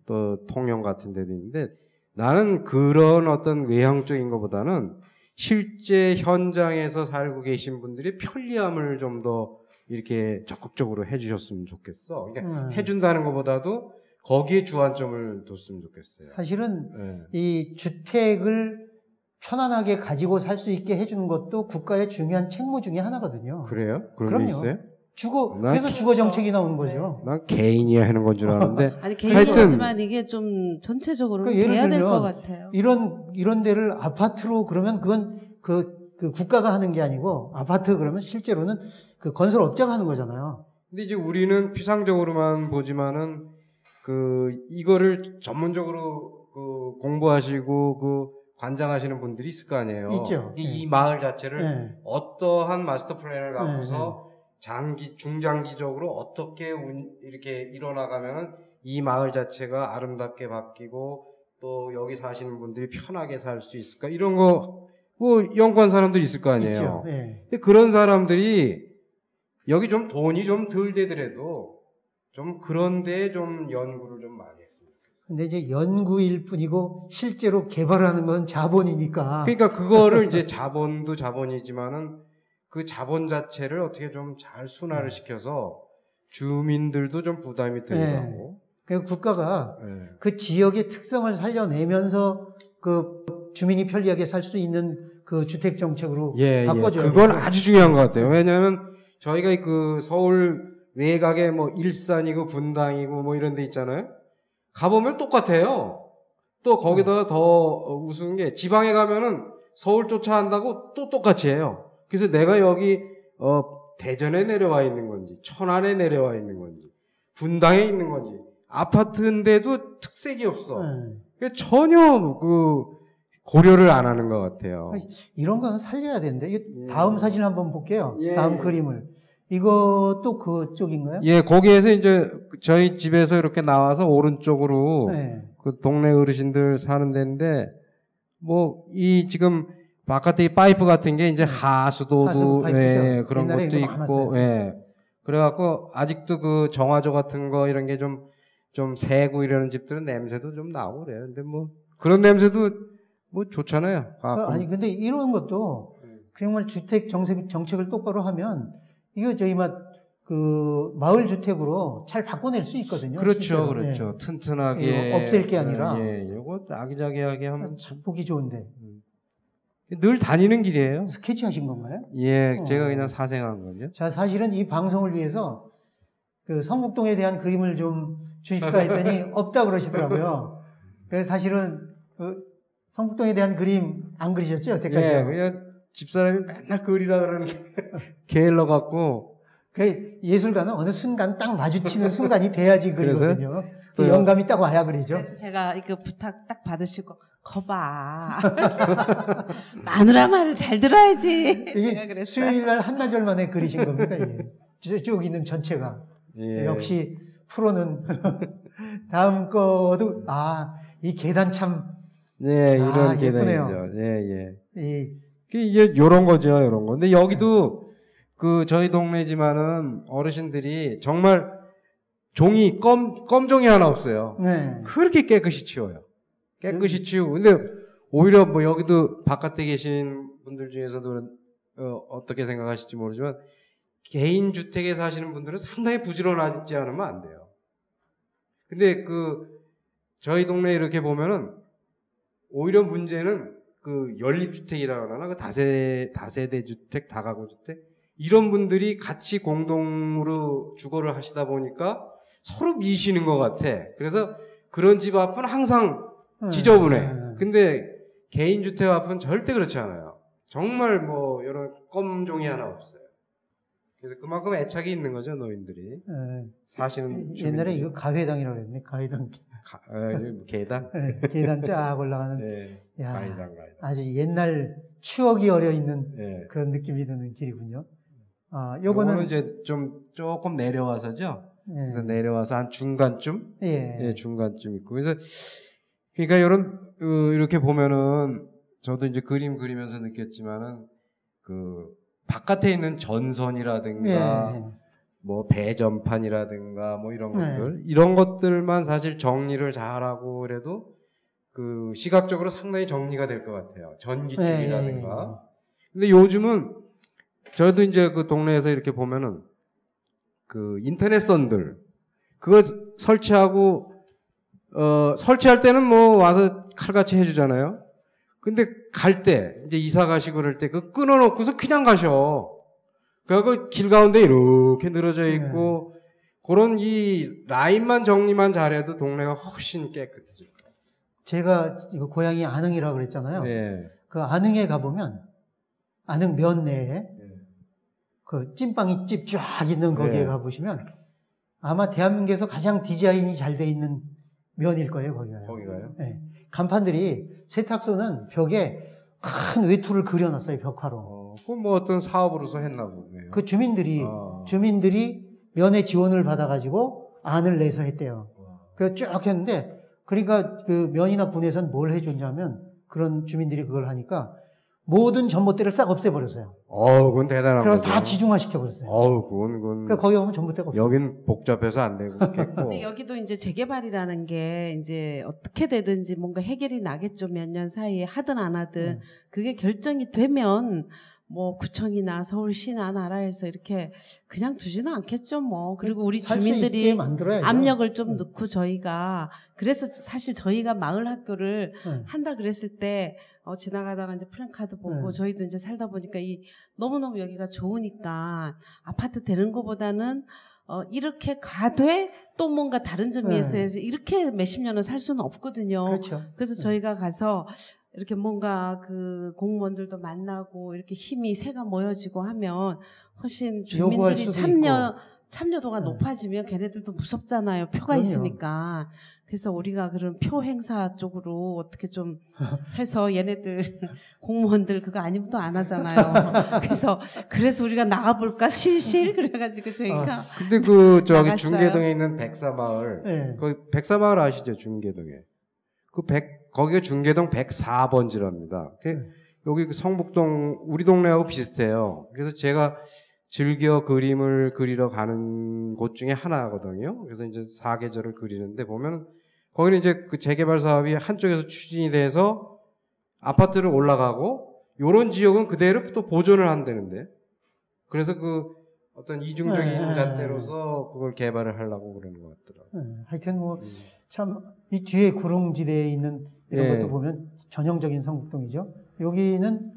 또 통영 같은 데도 있는데 나는 그런 어떤 외형적인 것보다는 실제 현장에서 살고 계신 분들이 편리함을 좀 더 이렇게 적극적으로 해주셨으면 좋겠어. 그러니까 해준다는 것보다도 거기에 주안점을 뒀으면 좋겠어요. 사실은 네. 이 주택을 편안하게 가지고 살 수 있게 해주는 것도 국가의 중요한 책무 중에 하나거든요. 그래요? 그런 그럼요. 게 있어요? 그래서 주거 정책이 나오는 거죠. 난 개인이 하는 건 줄 알았는데. 아니 개인이 하여튼, 하지만 이게 좀 전체적으로 그러니까 예를 돼야 될 것 들면 같아요. 이런 데를 아파트로 그러면 그건 그 국가가 하는 게 아니고 아파트 그러면 실제로는 그 건설업자가 하는 거잖아요. 근데 이제 우리는 피상적으로만 보지만은 이거를 전문적으로 공부하시고 관장하시는 분들이 있을 거 아니에요. 있죠. 이 마을 자체를 네. 어떠한 마스터 플랜을 갖고서 중장기적으로 어떻게 이렇게 일어나가면은 이 마을 자체가 아름답게 바뀌고 또 여기 사시는 분들이 편하게 살 수 있을까? 이런 거 뭐 연구한 사람들이 있을 거 아니에요. 있죠. 네. 근데 그런 사람들이 여기 좀 돈이 좀 덜 되더라도 좀 그런 데에 좀 연구를 좀 많이 했으면 좋겠어요. 근데 이제 연구일 뿐이고 실제로 개발을 하는 건 자본이니까. 그러니까 그거를 이제 자본도 자본이지만은 그 자본 자체를 어떻게 좀 잘 순화를 시켜서 주민들도 좀 부담이 덜하고. 그러니까 국가가 그 지역의 특성을 살려내면서 그 주민이 편리하게 살 수 있는 그 주택 정책으로 바꿔줘야 그건 아주 중요한 것 같아요. 왜냐하면 저희가 그 서울 외곽에 뭐 일산이고 분당이고 뭐 이런 데 있잖아요. 가보면 똑같아요. 또 거기다가 더 우스운 게 지방에 가면은 서울 쫓아한다고 또 똑같이 해요. 그래서 내가 여기 대전에 내려와 있는 건지 천안에 내려와 있는 건지 분당에 있는 건지 아파트인데도 특색이 없어. 전혀 고려를 안 하는 것 같아요. 이런 건 살려야 되는데. 다음 사진 한번 볼게요. 예. 다음 그림을. 이것도 그쪽인가요? 예, 거기에서 이제 저희 집에서 이렇게 나와서 오른쪽으로 그 동네 어르신들 사는 데인데 뭐 지금 바깥에 이 파이프 같은 게 이제 하수도도 그런 것도 있고 그래갖고 아직도 그 정화조 같은 거 이런 게 좀 새고 이러는 집들은 냄새도 좀 나고 그래요. 근데 뭐 그런 냄새도 뭐 좋잖아요. 아니 근데 이런 것도 정말 주택 정책을 똑바로 하면 이거 저희 마을 주택으로 잘 바꿔낼 수 있거든요. 그렇죠, 실제로. 그렇죠. 튼튼하게 없앨 게 아니라. 이거 아기자기하게 하면 참 보기 좋은데. 늘 다니는 길이에요. 스케치 하신 건가요? 예, 제가 그냥 사생한 거죠. 자, 사실은 이 방송을 위해서 그 성북동에 대한 그림을 좀 주십사 했더니 없다 그러시더라고요. 그래서 사실은 성북동에 대한 그림 안 그리셨죠? 여태까지? 예, 그냥 집사람이 맨날 그리라 그러는데 게을러 갖고. 그 예술가는 어느 순간 딱 마주치는 순간이 돼야지 그리거든요. 또 영감이 딱 와야 그리죠. 그래서 제가 이거 부탁 딱 받으시고 거봐. 마누라 말을 잘 들어야지. 제가 그랬어요. 수요일날 한나절 만에 그리신 겁니다. 쭉 있는 전체가. 역시 프로는 다음 거도 이 계단 참 이런 계단이죠. 이게 요런 거죠, 요런 거. 근데 여기도 저희 동네지만은 어르신들이 정말 껌종이 하나 없어요. 그렇게 깨끗이 치워요. 깨끗이 치우고. 근데 오히려 뭐 여기도 바깥에 계신 분들 중에서도 어떻게 생각하실지 모르지만 개인 주택에 사시는 분들은 상당히 부지런하지 않으면 안 돼요. 근데 저희 동네 이렇게 보면은 오히려 문제는 연립주택이라고 하나, 다세대 주택, 다가구 주택, 이런 분들이 같이 공동으로 주거를 하시다 보니까 서로 미시는 것 같아. 그래서 그런 집 앞은 항상 지저분해. 근데 개인 주택 앞은 절대 그렇지 않아요. 정말 이런 껌종이 하나 없어요. 그래서 그만큼 애착이 있는 거죠, 노인들이. 사실은 옛날에 이거 가회당이라고 그랬네. 가회당. 계단? 계단 쫙 올라가는. 네. 야, 가이당. 아주 옛날 추억이 어려 있는 네. 그런 느낌이 드는 길이군요. 요거는 이제 조금 내려와서죠. 그래서 내려와서 한 중간쯤? 중간쯤 있고. 그래서, 그러니까 이렇게 보면은, 저도 이제 그림 그리면서 느꼈지만은, 바깥에 있는 전선이라든가, 뭐 배전판이라든가, 뭐 이런 것들, 이런 것들만 사실 정리를 잘하고 그래도, 시각적으로 상당히 정리가 될 것 같아요. 전기줄이라든가. 근데 요즘은, 저도 이제 그 동네에서 이렇게 보면은, 인터넷 선들, 그거 설치하고, 설치할 때는 뭐 와서 칼같이 해주잖아요. 근데 갈 때, 이제 이사 가시고 그럴 때, 그거 끊어놓고서 그냥 가셔. 그리고 길 가운데 이렇게 늘어져 있고, 그런 이 라인만 정리만 잘해도 동네가 훨씬 깨끗해져요. 제가 이거 고향이 안흥이라고 그랬잖아요. 그 안흥에 가보면, 안흥 면 내에, 그 찐빵이 집 쫙 있는 거기에 가보시면, 아마 대한민국에서 가장 디자인이 잘 돼 있는 면일 거예요, 거기가요. 네. 간판들이 세탁소는 벽에 큰 외투를 그려놨어요, 벽화로. 그건 뭐 어떤 사업으로서 했나 보네요. 그 주민들이 면의 지원을 받아가지고 안을 내서 했대요. 그래서 쭉 했는데, 그러니까 그 면이나 군에서는 뭘 해줬냐면, 그런 주민들이 그걸 하니까 모든 전봇대를 싹 없애버렸어요. 그건 대단한 거죠. 그래서 다 지중화시켜버렸어요. 그건. 그러니까 거기 오면 전봇대가 없어요. 여긴 복잡해서 안 되겠고. 근데 여기도 이제 재개발이라는 게 이제 어떻게 되든지 뭔가 해결이 나겠죠. 몇 년 사이에 하든 안 하든. 그게 결정이 되면 뭐 구청이나 서울시나 나라에서 이렇게 그냥 두지는 않겠죠, 뭐. 그리고 우리 주민들이 압력을 좀 넣고 저희가 그래서 사실 저희가 마을 학교를 한다 그랬을 때 지나가다가 이제 플랜카드 보고 저희도 이제 살다 보니까 너무너무 여기가 좋으니까 아파트 되는 것보다는 이렇게 가되 또 뭔가 다른 점에서 이렇게 몇십 년은 살 수는 없거든요. 그렇죠. 그래서 저희가 가서 이렇게 뭔가 그 공무원들도 만나고 이렇게 힘이 새가 모여지고 하면 훨씬 주민들이 참여도가 높아지면 걔네들도 무섭잖아요. 표가 그럼요. 있으니까. 그래서 우리가 그런 표 행사 쪽으로 어떻게 좀 해서 얘네들 공무원들 그거 아니면 또 안 하잖아요. 그래서 우리가 나가볼까 실실 그래가지고 저희가 근데 저기 나갔어요. 중계동에 있는 백사마을 거기 백사마을 아시죠? 중계동에 거기가 중계동 104번지랍니다. 여기 성북동 우리 동네하고 비슷해요. 그래서 제가 즐겨 그림을 그리러 가는 곳 중에 하나거든요. 그래서 이제 사계절을 그리는데 보면 거기는 이제 그 재개발 사업이 한쪽에서 추진이 돼서 아파트를 올라가고 요런 지역은 그대로 또 보존을 한다는데 그래서 어떤 이중적인 잣대로서 그걸 개발을 하려고 그러는 것 같더라고요. 하여튼 참 이 뒤에 구릉지대에 있는 이런 것도 보면 전형적인 성북동이죠. 여기는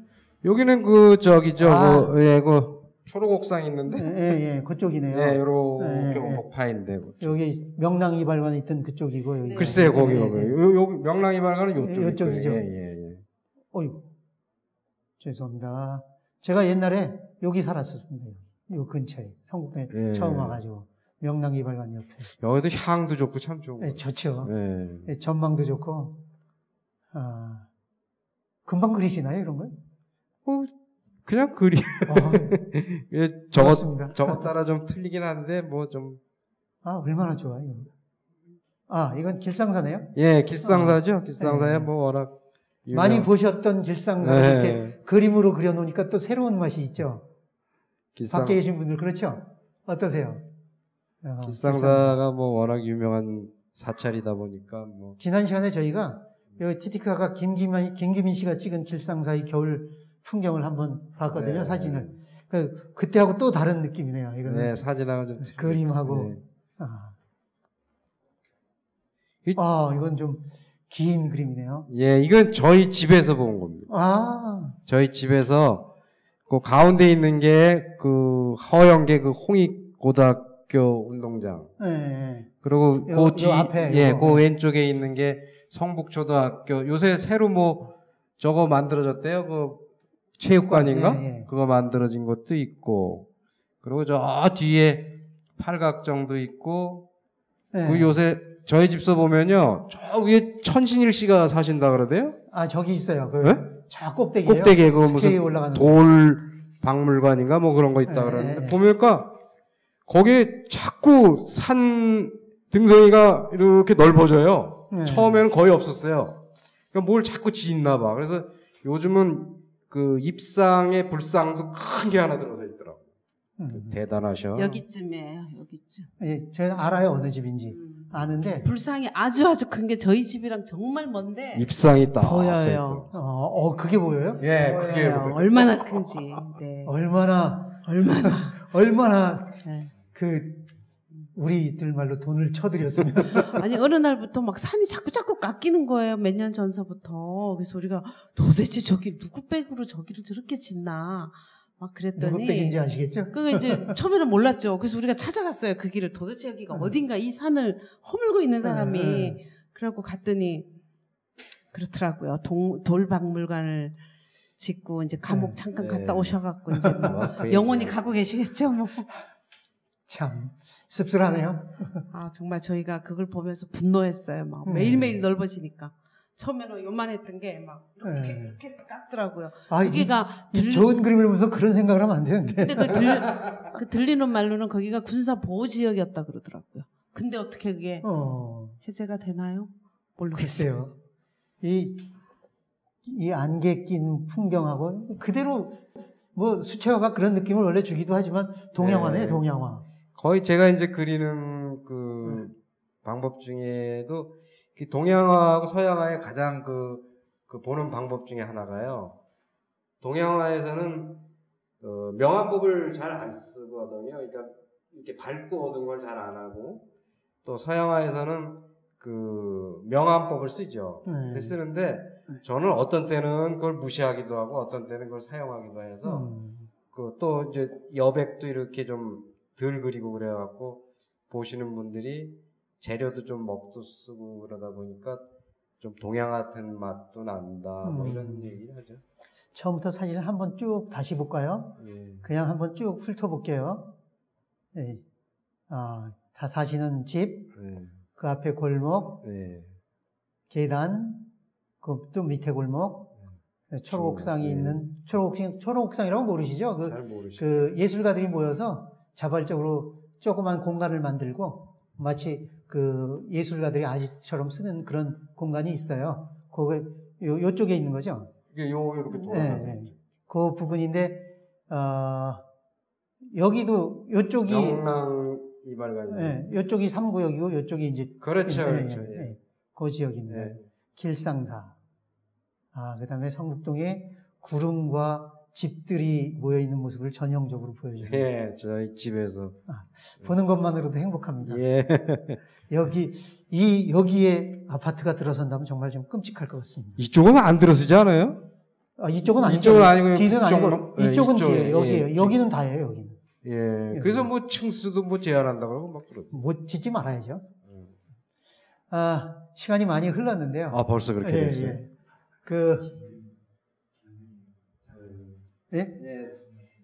초록 옥상 있는데 그쪽이네요. 요렇게 복파인데 여기 명랑이발관에 있던 그쪽이고 여기. 글쎄요, 거기 명랑이발관은 요쪽이죠. 어이구, 죄송합니다. 제가 옛날에 여기 살았었습니다. 요 근처에 성북동에 처음 와가지고 명랑이발관 옆에. 여기도 향도 좋고 참 좋고. 좋죠. 전망도 좋고. 금방 그리시나요, 이런 걸? 그냥 그리. 저것 따라 좀 틀리긴 한데, 얼마나 좋아요. 이건 길상사네요? 길상사죠. 길상사에 워낙. 많이 보셨던 길상사를 이렇게 그림으로 그려놓으니까 또 새로운 맛이 있죠. 밖에 계신 분들, 그렇죠? 어떠세요? 길상사가 워낙 유명한 사찰이다 보니까 지난 시간에 저희가 여기 티티카가 김기민 씨가 찍은 길상사의 겨울 풍경을 한번 봤거든요, 사진을. 그때하고 또 다른 느낌이네요, 이거는. 사진하고 좀. 그림하고. 이건 좀 긴 그림이네요. 이건 저희 집에서 본 겁니다. 저희 집에서 그 가운데 있는 게 허연 게 홍익고등학교 운동장. 그리고 앞에. 그 왼쪽에 있는 게 성북초등학교. 요새 새로 저거 만들어졌대요. 체육관인가? 그거 만들어진 것도 있고. 그리고 저 뒤에 팔각정도 있고 네. 그 요새 저희 집서 보면요 저 위에 천신일 씨가 사신다 그러대요. 아 저기 있어요. 그 네? 저 꼭대기에 꼭대기에 그 무슨 올라가는 돌 박물관인가 뭐 그런 거 있다 네. 그러는데 보니까 거기에 자꾸 산 등성이가 이렇게 넓어져요. 네. 처음에는 거의 없었어요. 그러니까 뭘 자꾸 짓나 봐. 그래서 요즘은 그 입상에 불상도 큰 게 하나 들어서 있더라고. 대단하셔. 여기쯤이에요. 여기쯤. 예, 제가 알아요 어느 집인지 아는데 불상이 아주 큰 게 저희 집이랑 정말 먼데 입상이 딱 보여요. 그게 보여요? 예, 그게 보여요. 얼마나 큰지. 네. 얼마나 네. 그 우리들 말로 돈을 쳐드렸으면 아니 어느 날부터 막 산이 자꾸 깎이는 거예요. 몇 년 전서부터. 그래서 우리가 도대체 저기 누구 백으로 저기를 저렇게 짓나 막 그랬더니 누구 백인지 아시겠죠? 그거 이제 처음에는 몰랐죠. 그래서 우리가 찾아갔어요. 그 길을 도대체 여기가 어딘가 이 산을 허물고 있는 사람이 그래갖고 갔더니 그렇더라고요. 돌박물관을 짓고 이제 감옥 잠깐 갔다 오셔갖고 이제 뭐 영원히 가고 계시겠죠. 뭐. 참 씁쓸하네요. 아 정말 저희가 그걸 보면서 분노했어요. 막 매일매일 넓어지니까 처음에는 요만했던 게 막 이렇게 깎더라고요. 거기가 이 좋은 그림을 보면서 그런 생각을 하면 안 되는데. 근데 그 들리는 말로는 거기가 군사 보호 지역이었다 그러더라고요. 근데 어떻게 그게 해제가 되나요? 모르겠어요. 이 안개 낀 풍경하고 그대로 뭐 수채화가 그런 느낌을 원래 주기도 하지만 동양화네. 동양화. 거의 제가 이제 그리는 그 방법 중에도 동양화하고 서양화의 가장 그 보는 방법 중에 하나가요. 동양화에서는 명암법을 잘 안 쓰거든요. 그러니까 이렇게 밝고 어두운 걸 잘 안 하고 또 서양화에서는 그 명암법을 쓰죠. 쓰는데 저는 어떤 때는 그걸 무시하기도 하고 어떤 때는 그걸 사용하기도 해서 그 또 이제 여백도 이렇게 좀 덜 그리고 그래갖고 보시는 분들이 재료도 좀 먹도 쓰고 그러다 보니까 좀 동양 같은 맛도 난다 뭐 이런 얘기를 하죠. 처음부터 사진을 한번 쭉 다시 볼까요? 예. 그냥 한번 쭉 훑어볼게요. 예. 다 사시는 집, 그 앞에 골목, 계단, 그 또 밑에 골목, 초록옥상이 있는 초록옥상이라고 모르시죠? 잘 모르시죠. 그 예술가들이 모여서 자발적으로 조그만 공간을 만들고 마치 그 예술가들이 아지트처럼 쓰는 그런 공간이 있어요. 거기 요쪽에 있는 거죠. 이게 이렇게 돌아가서 그 부근인데 여기도 요쪽이 영랑 이발관이 요쪽이 3구역이고 요쪽이 이제 그렇죠. 그 지역입니다. 길상사. 그다음에 성북동에 구름과 집들이 모여 있는 모습을 전형적으로 보여줍니다. 예, 저희 집에서 보는 것만으로도 행복합니다. 예. 여기에 아파트가 들어선다면 정말 좀 끔찍할 것 같습니다. 이쪽은 안 들어서지 않아요? 이쪽은 아니죠. 이쪽은 아니고 뒤는 아니고 이쪽은 이쪽에, 뒤에 여기에요. 여기는 다예요. 여기는. 예. 그래서 뭐 층수도 뭐 제한한다 그러고 막 그러죠. 못 짓지 말아야죠. 시간이 많이 흘렀는데요. 벌써 그렇게 됐어요.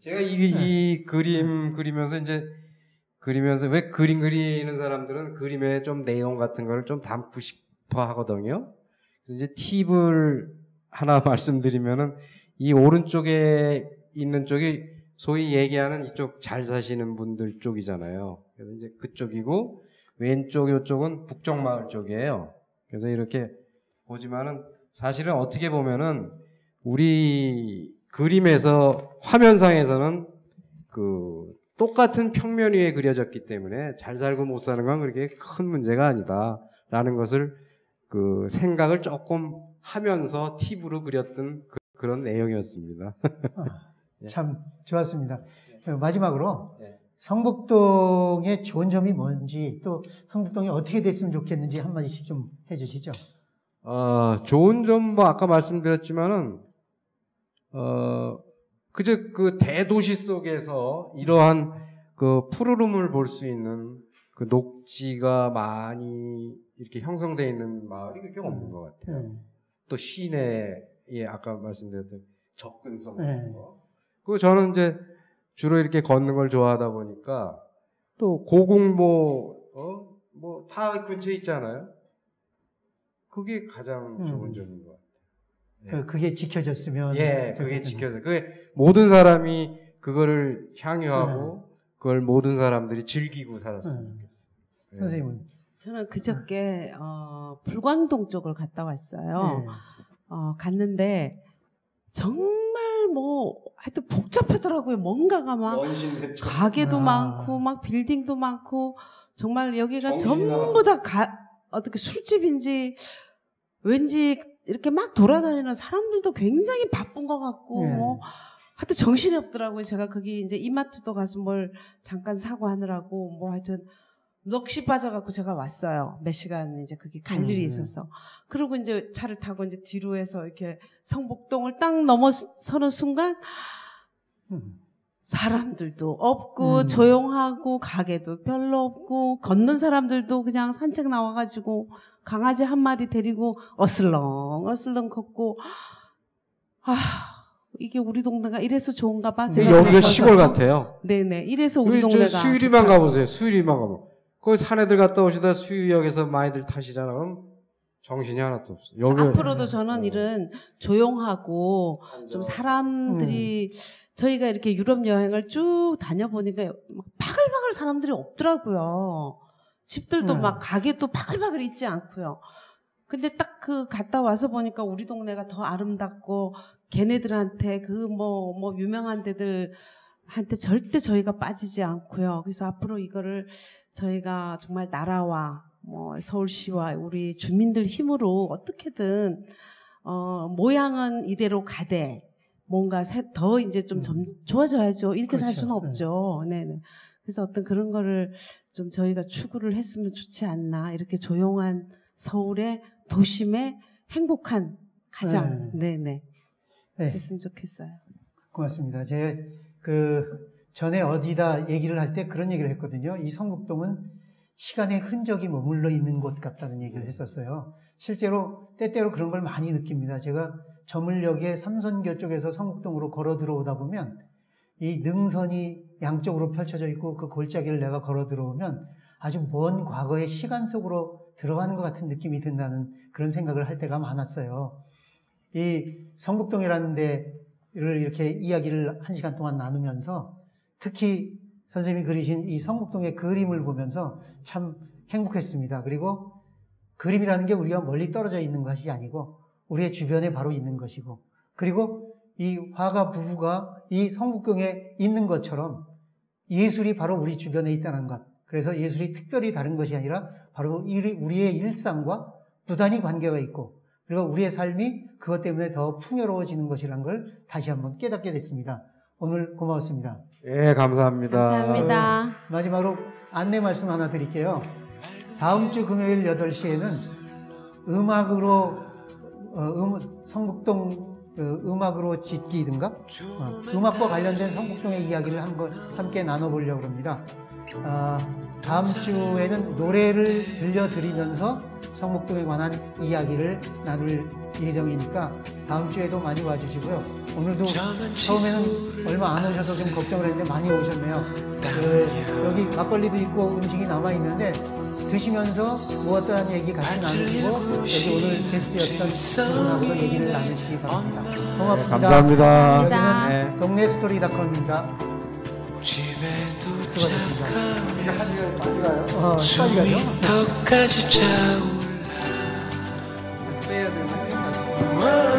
제가 이 그림 그리면서 왜 그림 그리는 사람들은 그림에 좀 내용 같은 거를 좀 담고 싶어 하거든요. 그래서 이제 팁을 하나 말씀드리면은 이 오른쪽에 있는 쪽이 소위 얘기하는 이쪽 잘 사시는 분들 쪽이잖아요. 그래서 이제 그쪽이고 왼쪽 이쪽은 북쪽마을 쪽이에요. 그래서 이렇게 보지만은 사실은 어떻게 보면은 우리 그림에서 화면상에서는 그 똑같은 평면 위에 그려졌기 때문에 잘 살고 못 사는 건 그렇게 큰 문제가 아니다라는 것을 그 생각을 조금 하면서 팁으로 그렸던 그런 내용이었습니다. 참 좋았습니다. 마지막으로 성북동의 좋은 점이 뭔지 또 성북동이 어떻게 됐으면 좋겠는지 한마디씩 좀 해주시죠. 좋은 점 뭐 아까 말씀드렸지만은 그저 그 대도시 속에서 이러한 그 푸르름을 볼 수 있는 그 녹지가 많이 이렇게 형성되어 있는 마을이 그렇게 없는 것 같아요. 또 시내에 아까 말씀드렸던 접근성 같은 거. 그 저는 이제 주로 이렇게 걷는 걸 좋아하다 보니까 또 고궁모 뭐 다 근처에 있잖아요. 그게 가장 좋은 점인 것 같아요. 그게 지켜졌으면. 예, 그게 지켜져. 그게 모든 사람이 그거를 향유하고 그걸 모든 사람들이 즐기고 살았으면 좋겠어요. 예. 선생님은? 저는 그저께 불광동 쪽을 갔다 왔어요. 갔는데 정말 뭐 하여튼 복잡하더라고요. 뭔가가 막 가게도 많고 막 빌딩도 많고 정말 여기가 전부 다 어떻게 술집인지 왠지 이렇게 막 돌아다니는 사람들도 굉장히 바쁜 것 같고 뭐 하여튼 정신이 없더라고요. 제가 거기 이제 이마트도 가서 뭘 잠깐 사고 하느라고 뭐 하여튼 넋이 빠져갖고 제가 왔어요. 몇 시간 이제 거기 갈 일이 있어서. 그리고 이제 차를 타고 이제 뒤로 해서 이렇게 성북동을 딱 넘어서는 순간 사람들도 없고 조용하고 가게도 별로 없고 걷는 사람들도 그냥 산책 나와가지고 강아지 한 마리 데리고 어슬렁 걷고 이게 우리 동네가 이래서 좋은가 봐. 근데 여기가 시골 같아요. 네네. 이래서 우리 동네가. 수유리만 가보세요. 수유리만 가면. 거기 산에들 갔다 오시다 수유역에서 많이들 타시잖아. 그럼 정신이 하나도 없어. 여기 앞으로도 저는 이런 조용하고 좀 사람들이 저희가 이렇게 유럽 여행을 쭉 다녀보니까 막 바글바글 사람들이 없더라고요. 집들도 막 가게도 바글바글 있지 않고요. 근데 딱 그 갔다 와서 보니까 우리 동네가 더 아름답고 걔네들한테 그 뭐 유명한 데들한테 절대 저희가 빠지지 않고요. 그래서 앞으로 이거를 저희가 정말 나라와 뭐 서울시와 우리 주민들 힘으로 어떻게든 모양은 이대로 가되 뭔가 더 이제 좀 좋아져야죠. 이렇게 살 수는 없죠. 네네. 그래서 어떤 그런 거를 좀 저희가 추구를 했으면 좋지 않나. 이렇게 조용한 서울의 도심의 행복한 가장 네네. 했으면 좋겠어요. 고맙습니다. 제가 전에 어디다 얘기를 할 때 그런 얘기를 했거든요. 이 성북동은 시간의 흔적이 머물러 있는 곳 같다는 얘기를 했었어요. 실제로 때때로 그런 걸 많이 느낍니다. 제가 저물역에 삼선교 쪽에서 성북동으로 걸어 들어오다 보면 이 능선이 양쪽으로 펼쳐져 있고 그 골짜기를 내가 걸어 들어오면 아주 먼 과거의 시간 속으로 들어가는 것 같은 느낌이 든다는 그런 생각을 할 때가 많았어요. 이 성북동이라는 데를 이렇게 이야기를 1시간 동안 나누면서 특히 선생님이 그리신 이 성북동의 그림을 보면서 참 행복했습니다. 그리고 그림이라는 게 우리가 멀리 떨어져 있는 것이 아니고 우리의 주변에 바로 있는 것이고 그리고 이 화가 부부가 이 성북동에 있는 것처럼 예술이 바로 우리 주변에 있다는 것. 그래서 예술이 특별히 다른 것이 아니라 바로 우리의 일상과 부단히 관계가 있고 그리고 우리의 삶이 그것 때문에 더 풍요로워지는 것이라는 걸 다시 한번 깨닫게 됐습니다. 오늘 고마웠습니다. 예, 감사합니다. 감사합니다. 마지막으로 안내 말씀 하나 드릴게요. 다음 주 금요일 8시에는 음악으로 성북동 음악으로 짓기든가 음악과 관련된 성북동의 이야기를 한번 함께 나눠보려고 합니다. 다음 주에는 노래를 들려드리면서 성북동에 관한 이야기를 나눌 예정이니까 다음 주에도 많이 와주시고요. 오늘도 처음에는 얼마 안 오셔서 좀 걱정을 했는데 많이 오셨네요. 여기 막걸리도 있고 음식이 남아있는데 드시면서 뭐 어떠한 얘기 같이 나누시고 여기 오늘 게스트였던 분하고도 얘기를 나누시기 바랍니다. 고맙습니다. 감사합니다. 여기는 동네스토리닷컴입니다. 수고하셨습니다. 빨리 가요? 턱까지 차올라